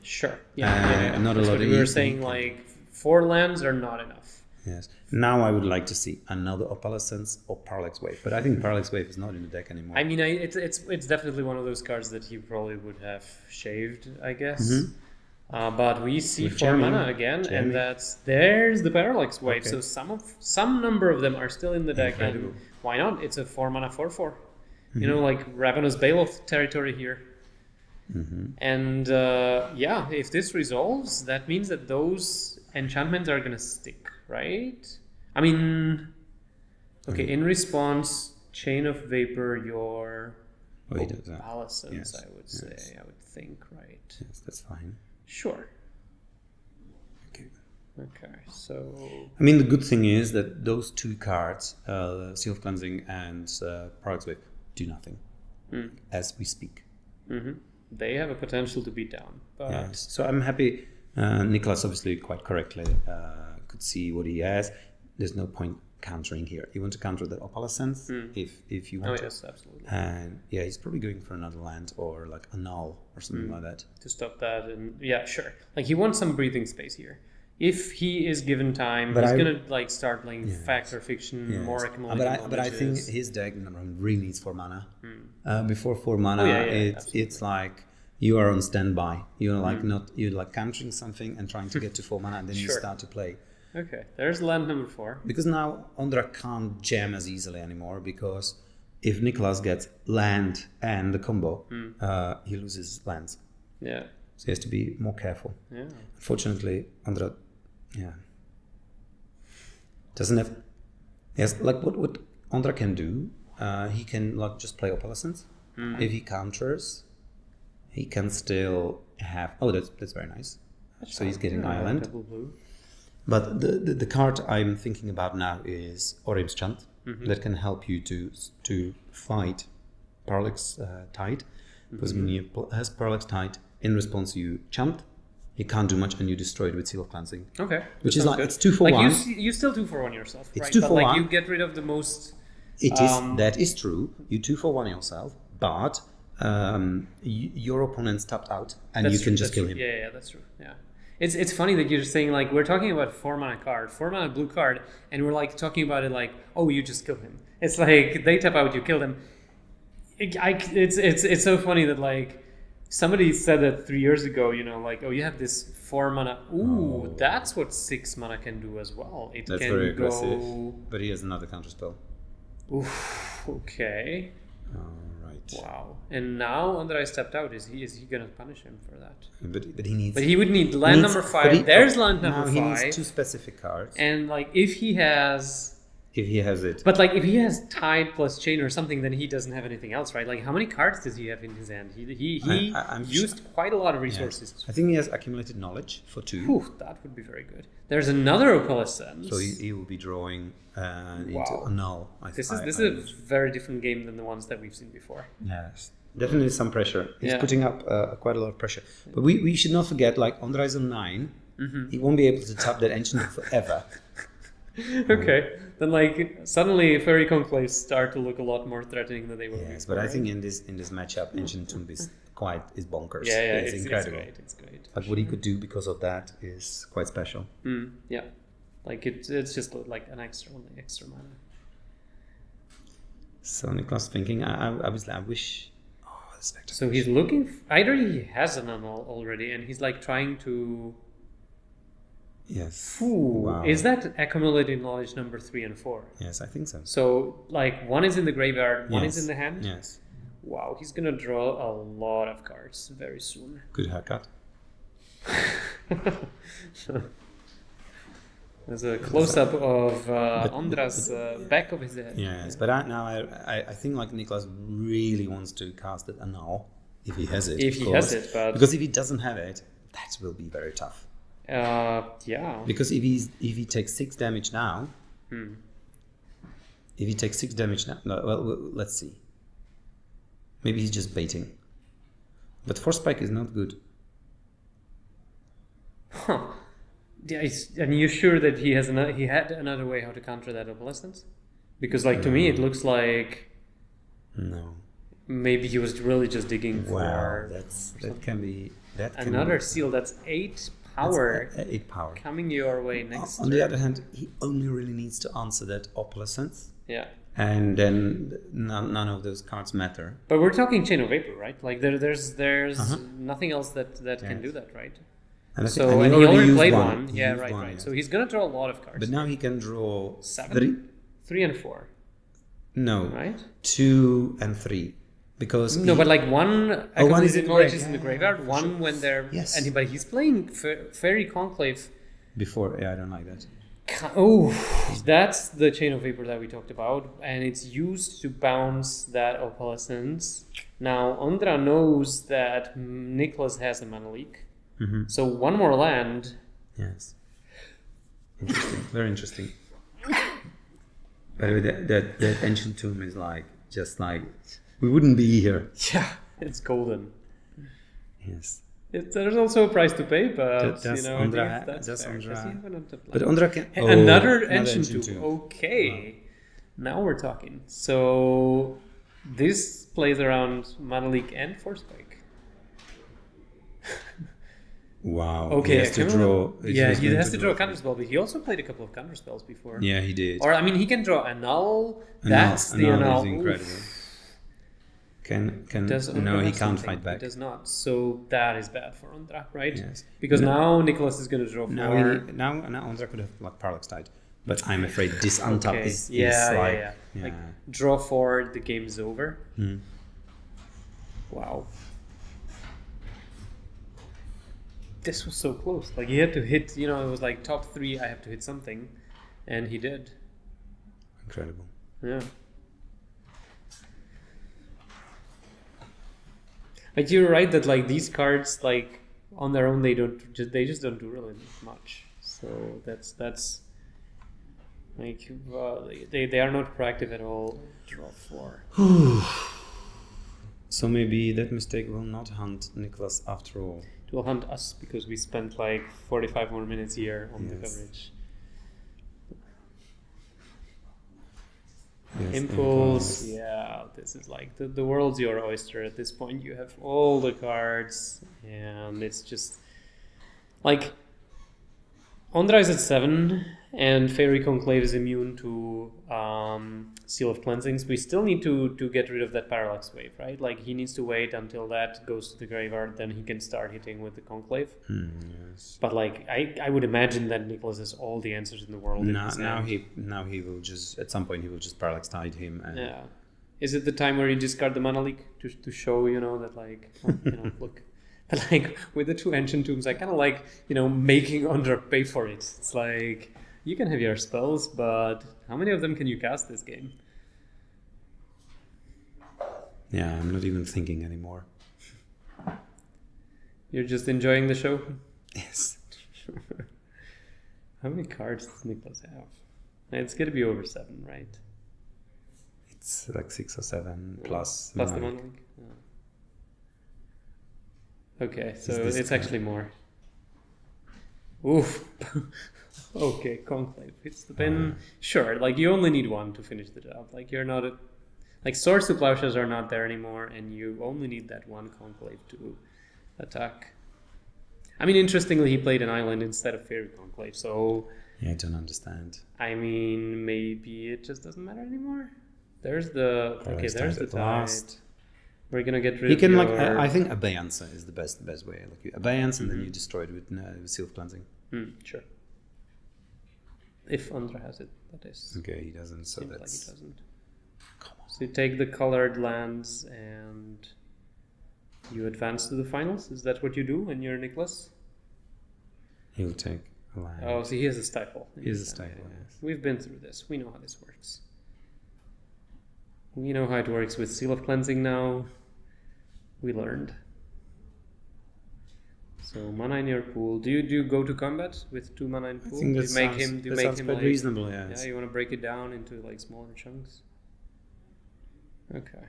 Sure. Yeah. Not a That's lot what of we were saying, like 4 lands are not enough. Yes. Now I would like to see another Opalescence or Parallax Wave, but I think Parallax Wave is not in the deck anymore. I mean, it's definitely one of those cards that he probably would have shaved, I guess. But we see 4 mana again, and there's the Parallax Wave. Okay. So some number of them are still in the deck, and why not? It's a 4 mana 4/4. Like Ravenous Bailiff territory here. And if this resolves, that means that those enchantments are gonna stick, right? I mean, okay. In response, Chain of Vapor, your Opalescence, yes. I would say. Yes. I would think, right? Yes, that's fine. Sure. Okay, so... I mean, the good thing is that those 2 cards, Seal of Cleansing and Parallax Wave, do nothing as we speak. They have a potential to beat down. But... Yes. So I'm happy. Niklas obviously quite correctly could see what he has. There's no point countering here. You want to counter the Opalescence if you want to. Yes, absolutely. And yeah, he's probably going for another land or like a null or something like that. To stop that, and yeah, sure. Like he wants some breathing space here. If he is given time, he's gonna like start playing fact or fiction, more accumulating. But I think his deck really needs 4 mana. Before 4 mana, it's like you are on standby. You're like you're like countering something and trying to get to 4 mana, and then you start to play. Okay, there's land number 4. Because now Ondra can't jam as easily anymore, because if Niklas gets land and the combo, he loses lands. Yeah. So he has to be more careful. Yeah. Unfortunately, Ondra, doesn't have. Yes, like what Ondra can do, he can like just play Opalescence. If he counters, he can still have. Oh, that's very nice. So he's getting island. Double blue. But the card I'm thinking about now is Orim's Chant, that can help you to fight Parallax Tide. Because when he has Parallax Tide, in response you chant, he can't do much, and you destroy it with Seal of Cleansing. Okay. Which is like, good. It's 2 for 1. You still 2 for 1 yourself, it's right? 2 for 1. Like you get rid of the most... That is true. You 2 for 1 yourself, but your opponent's tapped out, and you can just kill him. Yeah, that's true. Yeah. It's funny that you're saying, like, we're talking about 4 mana card, 4 mana blue card, and we're like talking about it like, oh, you just kill him. It's like they tap out, you kill them. It's so funny that like somebody said that 3 years ago, like, oh, you have this 4 mana. Ooh, that's what 6 mana can do as well. That's can very aggressive. But he has another counter spell. Oof. Okay. All right. Wow. And now Ondra stepped out. Is he gonna punish him for that? But he needs. But he would need land number 5. There's land number 5. He needs 2 specific cards. And like if he has it. But like if he has Tide plus Chain or something, then he doesn't have anything else, right? Like how many cards does he have in his hand? He used quite a lot of resources. Yes. I think he has accumulated knowledge for 2. Whew, that would be very good. There's another Opalescence. So he will be drawing into a null. This is a very different game than the ones that we've seen before. Yes. Definitely some pressure. He's putting up quite a lot of pressure. But we should not forget, like, Ondra is on 9. He won't be able to tap that ancient forever. Okay. Then, like, suddenly Fairy Conclaves start to look a lot more threatening than they were before. Yes, but I think in this matchup, Ancient Tomb is bonkers. Yeah, it's incredible. It's great. But what he could do because of that is quite special. Yeah. Like, it's just like an extra mana. So Niklas thinking, obviously, I wish... this vector. So he's looking... Either he has an annul already, and he's, like, trying to... Yes. Ooh, wow. Is that accumulated knowledge number 3 and 4? Yes, I think so. So, like, 1 is in the graveyard, 1 is in the hand? Yes. Wow, he's gonna draw a lot of cards very soon. Good haircut. There's a close-up of Ondra's back of his head. Yes, but I think like Niklas really wants to cast it annul if he has it. Because if he doesn't have it, that will be very tough. Yeah. Because if he takes 6 damage now, if he takes 6 damage now, no, well, let's see. Maybe he's just baiting. But Force Spike is not good. Huh. Yeah, and you're sure that he had another way how to counter that Opalescence? Because like to me it looks like no. Maybe he was really just digging for that can be another seal. That's 8 power. 8 power coming your way next. On the other hand, he only really needs to answer that Opalescence. Yeah. And then none of those cards matter. But we're talking Chain of Vapor, right? Like there's nothing else that can do that, right? And he already played one. Yeah, right. Yeah. So he's gonna draw a lot of cards. But now he can draw 7, 3 and 4. No. Right. 2 and 3. Because but like one is in the graveyard. One when they're but he's playing Fairy Conclave before. Yeah, I don't like that. Oh, that's the Chain of Vapor that we talked about, and it's used to bounce that Opalescence. Now Ondra knows that Niklas has a mana leak, so one more land. Yes. Interesting. Very interesting. By the way, that Ancient Tomb is just like we wouldn't be here. Yeah, it's golden. Yes. There's also a price to pay, but Ondra, that's fair. Ondra. But Ondra can another Ancient Tomb. Okay, now we're talking. So this plays around Mana Leak and Force Spike. Wow. Okay, he has to draw. He has to draw a counterspell, but he also played a couple of counterspells before. Yeah, he did. Or he can draw Annul. That's the Annul. Is incredible. He can't fight back. He does not. So that is bad for Ondra, right? Yes. Because now Niklas is going to draw 4. Now Ondra could have Parallax Tide, but I'm afraid this untap is like draw 4, the game is over. Wow. This was so close. Like he had to hit. It was like top 3. I have to hit something, and he did. Incredible. Yeah. But you're right that like these cards, like on their own, they just don't do really much. So that's like they are not proactive at all. Draw 4. So maybe that mistake will not hunt Niklas after all. It will hunt us because we spent like 45 more minutes here on the coverage. Yes, Impulse, yeah, this is like the world's your oyster at this point. You have all the cards, and it's just like Ondra is at 7, and Fairy Conclave is immune to Seal of Cleansings. We still need to get rid of that Parallax Wave, right? Like he needs to wait until that goes to the graveyard, then he can start hitting with the Conclave. Yes. But like I would imagine that Niklas has all the answers in the world. Now he will just at some point he will just Parallax Tide him. And yeah. Is it the time where you discard the Mana Leak to show that like look. But like with the 2 Ancient Tombs, I kind of like making Ondra pay for it. It's like you can have your spells, but how many of them can you cast this game? Yeah, I'm not even thinking anymore. You're just enjoying the show? Yes. How many cards does Niklas have? It's going to be over 7, right? It's like 6 or 7 plus the Mana Leak? Yeah. Okay, so it's actually more. Oof. Okay, Conclave hits the pin. Sure, like you only need 1 to finish the job. Like you're not like Swords to Plowshares are not there anymore, and you only need that 1 Conclave to attack. I mean, interestingly, he played an island instead of Fairy Conclave, so... Yeah, I don't understand. I mean, maybe it just doesn't matter anymore. There's the... Okay, there's the tide. We're gonna get rid of I think Abeyance is the best way. Like you Abeyance, and then you destroy it with Seal of Cleansing. Sure. If Ondra has it, that is. Okay, he doesn't, so that's... Like he doesn't. Come on. So you take the colored lands and you advance to the finals? Is that what you do when you're Niklas? He'll take a land. Oh, so he has a stifle. He has a stifle, yes. We've been through this. We know how this works. We know how it works with Seal of Cleansing now. We learned. So mana in your pool. Do you go to combat with 2 mana in pool? I think that sounds quite like, reasonable. Yeah. Yeah, you want to break it down into like smaller chunks. Okay.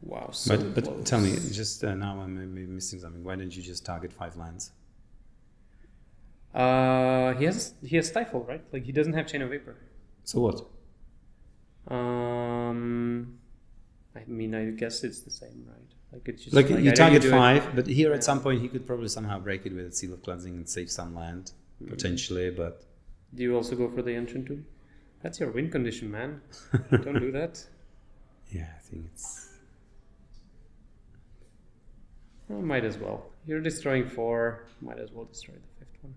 Wow. So but tell me, just now I'm maybe missing something. Why don't you just target 5 lands? He has Stifle, right? Like he doesn't have Chain of Vapor. So what? I mean, I guess it's the same, right? Like it's just like you target 5, but here Yeah. at some point he could probably somehow break it with a Seal of Cleansing and save some land potentially. But do you also go for the Ancient Tomb? That's your win condition, man. Don't do that. yeah, I think it's. Well, might as well. You're destroying 4. Might as well destroy the 5th one.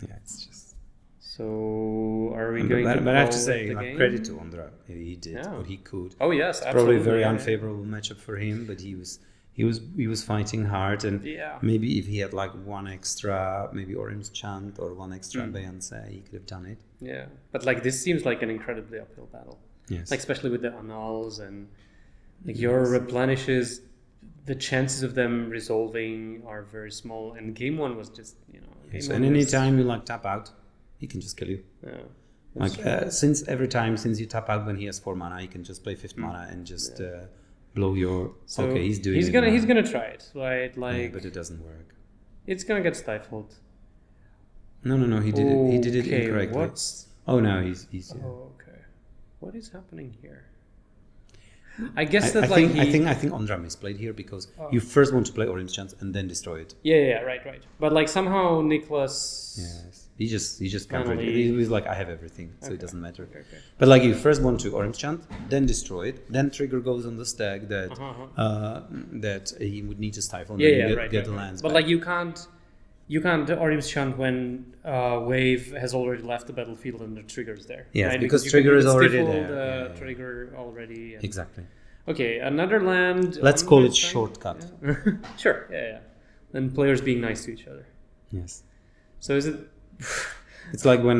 Yeah, it's just. So are we going to? But I have to call say, it the like game? credit to Ondra. He did Yeah. what he could. Oh yes, It's absolutely. probably a very yeah. unfavorable matchup for him, but he was fighting hard, and Yeah. maybe if he had like one extra, maybe Orim's Chant or one extra Abeyance, he could have done it. Yeah, but like this seems like an incredibly uphill battle. Yes. Like especially with the annuls and like your replenishes, the chances of them resolving are very small. And game 1 was just Yes, game and 1 any was- time you like tap out, he can just kill you. Yeah. Like since you tap out when he has 4 mana, he can just play 5th mana and just blow your. So okay, he's doing. He's it gonna now. he's gonna try it, right? Yeah, Like but it doesn't work. it's gonna get stifled. No, he did it. He did it Okay, incorrectly. What's Oh no, he's. Oh, okay. What is happening here? I guess that I like think Ondra misplayed here because you first want to play Orim's Chance and then destroy it. yeah, right. But like somehow Niklas. Yes. He just countered it. Finally- He was like, I have everything, so Okay. it doesn't matter. Okay. But like you first want to Orim's Chant, then destroy it, then trigger goes on the stack that that he would need to stifle and then you get the lands. But back. like you can't Orim's Chant when wave has already left the battlefield and the trigger's there. Yes, right? because you trigger can is already stifle there. The Yeah. trigger already. And... Exactly. Okay, another land. Let's on call this it side? shortcut. Yeah. Sure. Yeah. And players being nice to each other. Yes. So is it? It's like when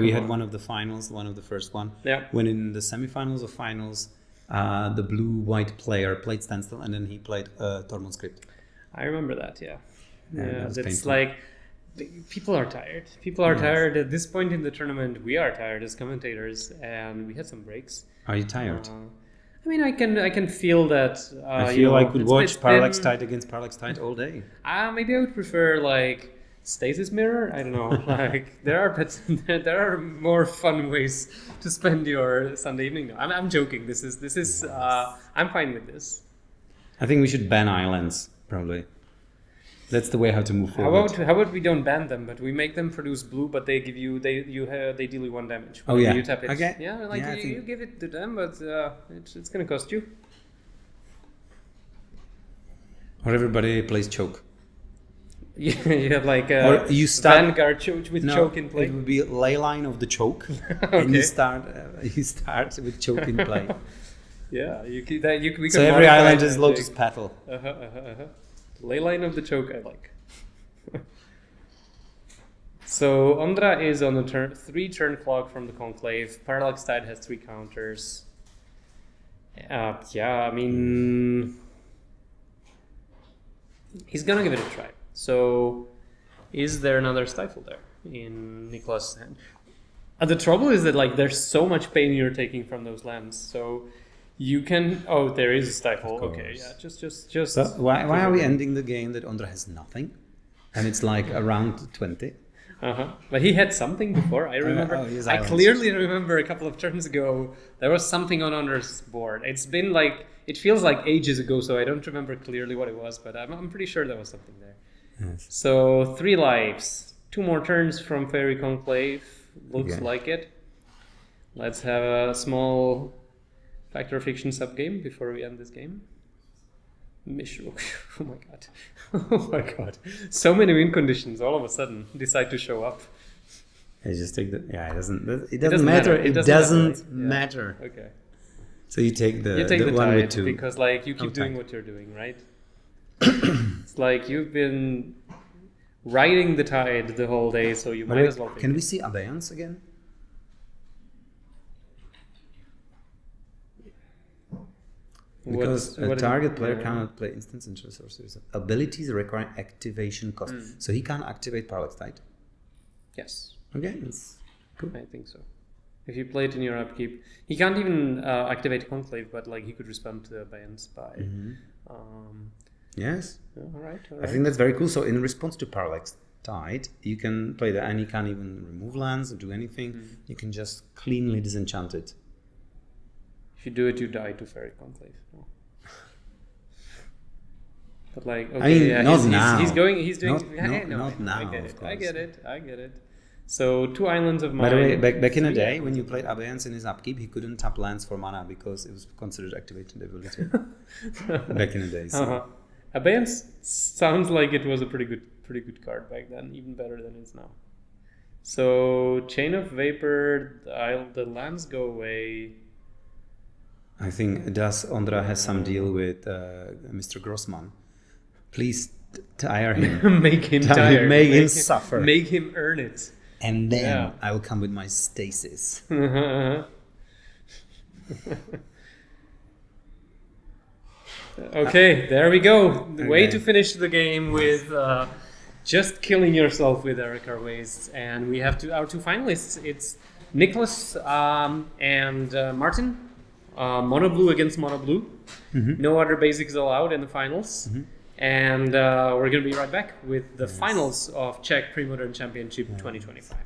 we had on. one of the finals, one of the first one. Yeah. When in the semifinals or finals, the blue-white player played standstill and then he played Tormund script. I remember that. Yeah. that was It's painful. like people are tired. People are tired at this point in the tournament. We are tired as commentators, and we had some breaks. Are you tired? I mean, I can feel that. I feel I could watch it's Parallax been- Tide against Parallax Tide all day. Maybe I would prefer like Stasis Mirror. I don't know. Like there are more fun ways to spend your Sunday evening. No, I'm joking. This is. I'm fine with this. I think we should ban islands, probably. That's the way how to move How forward. about we don't ban them, but we make them produce blue, but they give you they deal you 1 damage. Oh, whenever yeah. You tap it. Okay. Yeah, like Yeah, I you think- give it to them, but it's gonna cost you. Or everybody plays choke. You have like Or a you start- Vanguard choke with choke in play. It would be ley line of the choke, and Okay. you start with choke in play. Yeah, we can So every modify island it is and Lotus take- Petal. Ley line of the choke, I like. So Ondra is on the 3-turn clock from the Conclave. Parallax Tide has 3 counters. I mean, he's gonna give it a try. So, is there another Stifle there in Niklas' hand? The trouble is that like there's so much pain you're taking from those lands. So you can. Oh, there is a Stifle. Of Okay, course. yeah, just. So why are we ending the game that Ondra has nothing, and it's like around 20? But he had something before. I remember. his I islands. clearly remember a couple of turns ago there was something on Ondra's board. It's been like it feels like ages ago, so I don't remember clearly what it was, but I'm pretty sure there was something there. Yes. So 3 lives, 2 more turns from Fairy Conclave. Looks Okay. like it. Let's have a small Factor of Fiction subgame before we end this game. Oh my god. Oh my god. So many win conditions all of a sudden decide to show up. I just take the. Yeah, it doesn't matter. It doesn't matter, It right? doesn't Yeah. matter. Okay. So you take the You take the one with tide 2. because like you keep Oh, doing tide. what you're doing, right? It's like you've been riding the tide the whole day, so you might as well take Can it. we see Abeyance again? Because a target player cannot play instance interest sources. Abilities require activation cost. So he can't activate Parallax Tide? Yes. Okay, that's cool. I think so. If you play it in your upkeep, he can't even activate Conclave, but like he could respond to the Abeyance by... Yes. All right. I think that's very cool. So in response to Parallax Tide, you can play that, and you can't even remove lands or do anything. You can just cleanly disenchant it. If you do it, you die to Fairy Conclave. No. But like, okay, I mean, yeah, not now. He's doing. Not now. I get it. So 2 islands of mine. By the way, back in the day, when you played Abeyance in his upkeep, he couldn't tap lands for mana because it was considered activated ability. Back in the days. So. Abeyance sounds like it was a pretty good card back then, even better than it is now. So Chain of Vapor, the lands go away. I think Ondra has some deal with Mr. Grossman. Please tire him. Make him tired. Make him suffer. Make him earn it. And then I will come with my stasis. Okay, there we go. The way to finish the game with just killing yourself with Erica Waste. And we have our 2 finalists. It's Niklas and Martin. Mono blue against mono blue. No other basics allowed in the finals. And we're going to be right back with the finals of Czech Premodern Championship 2025.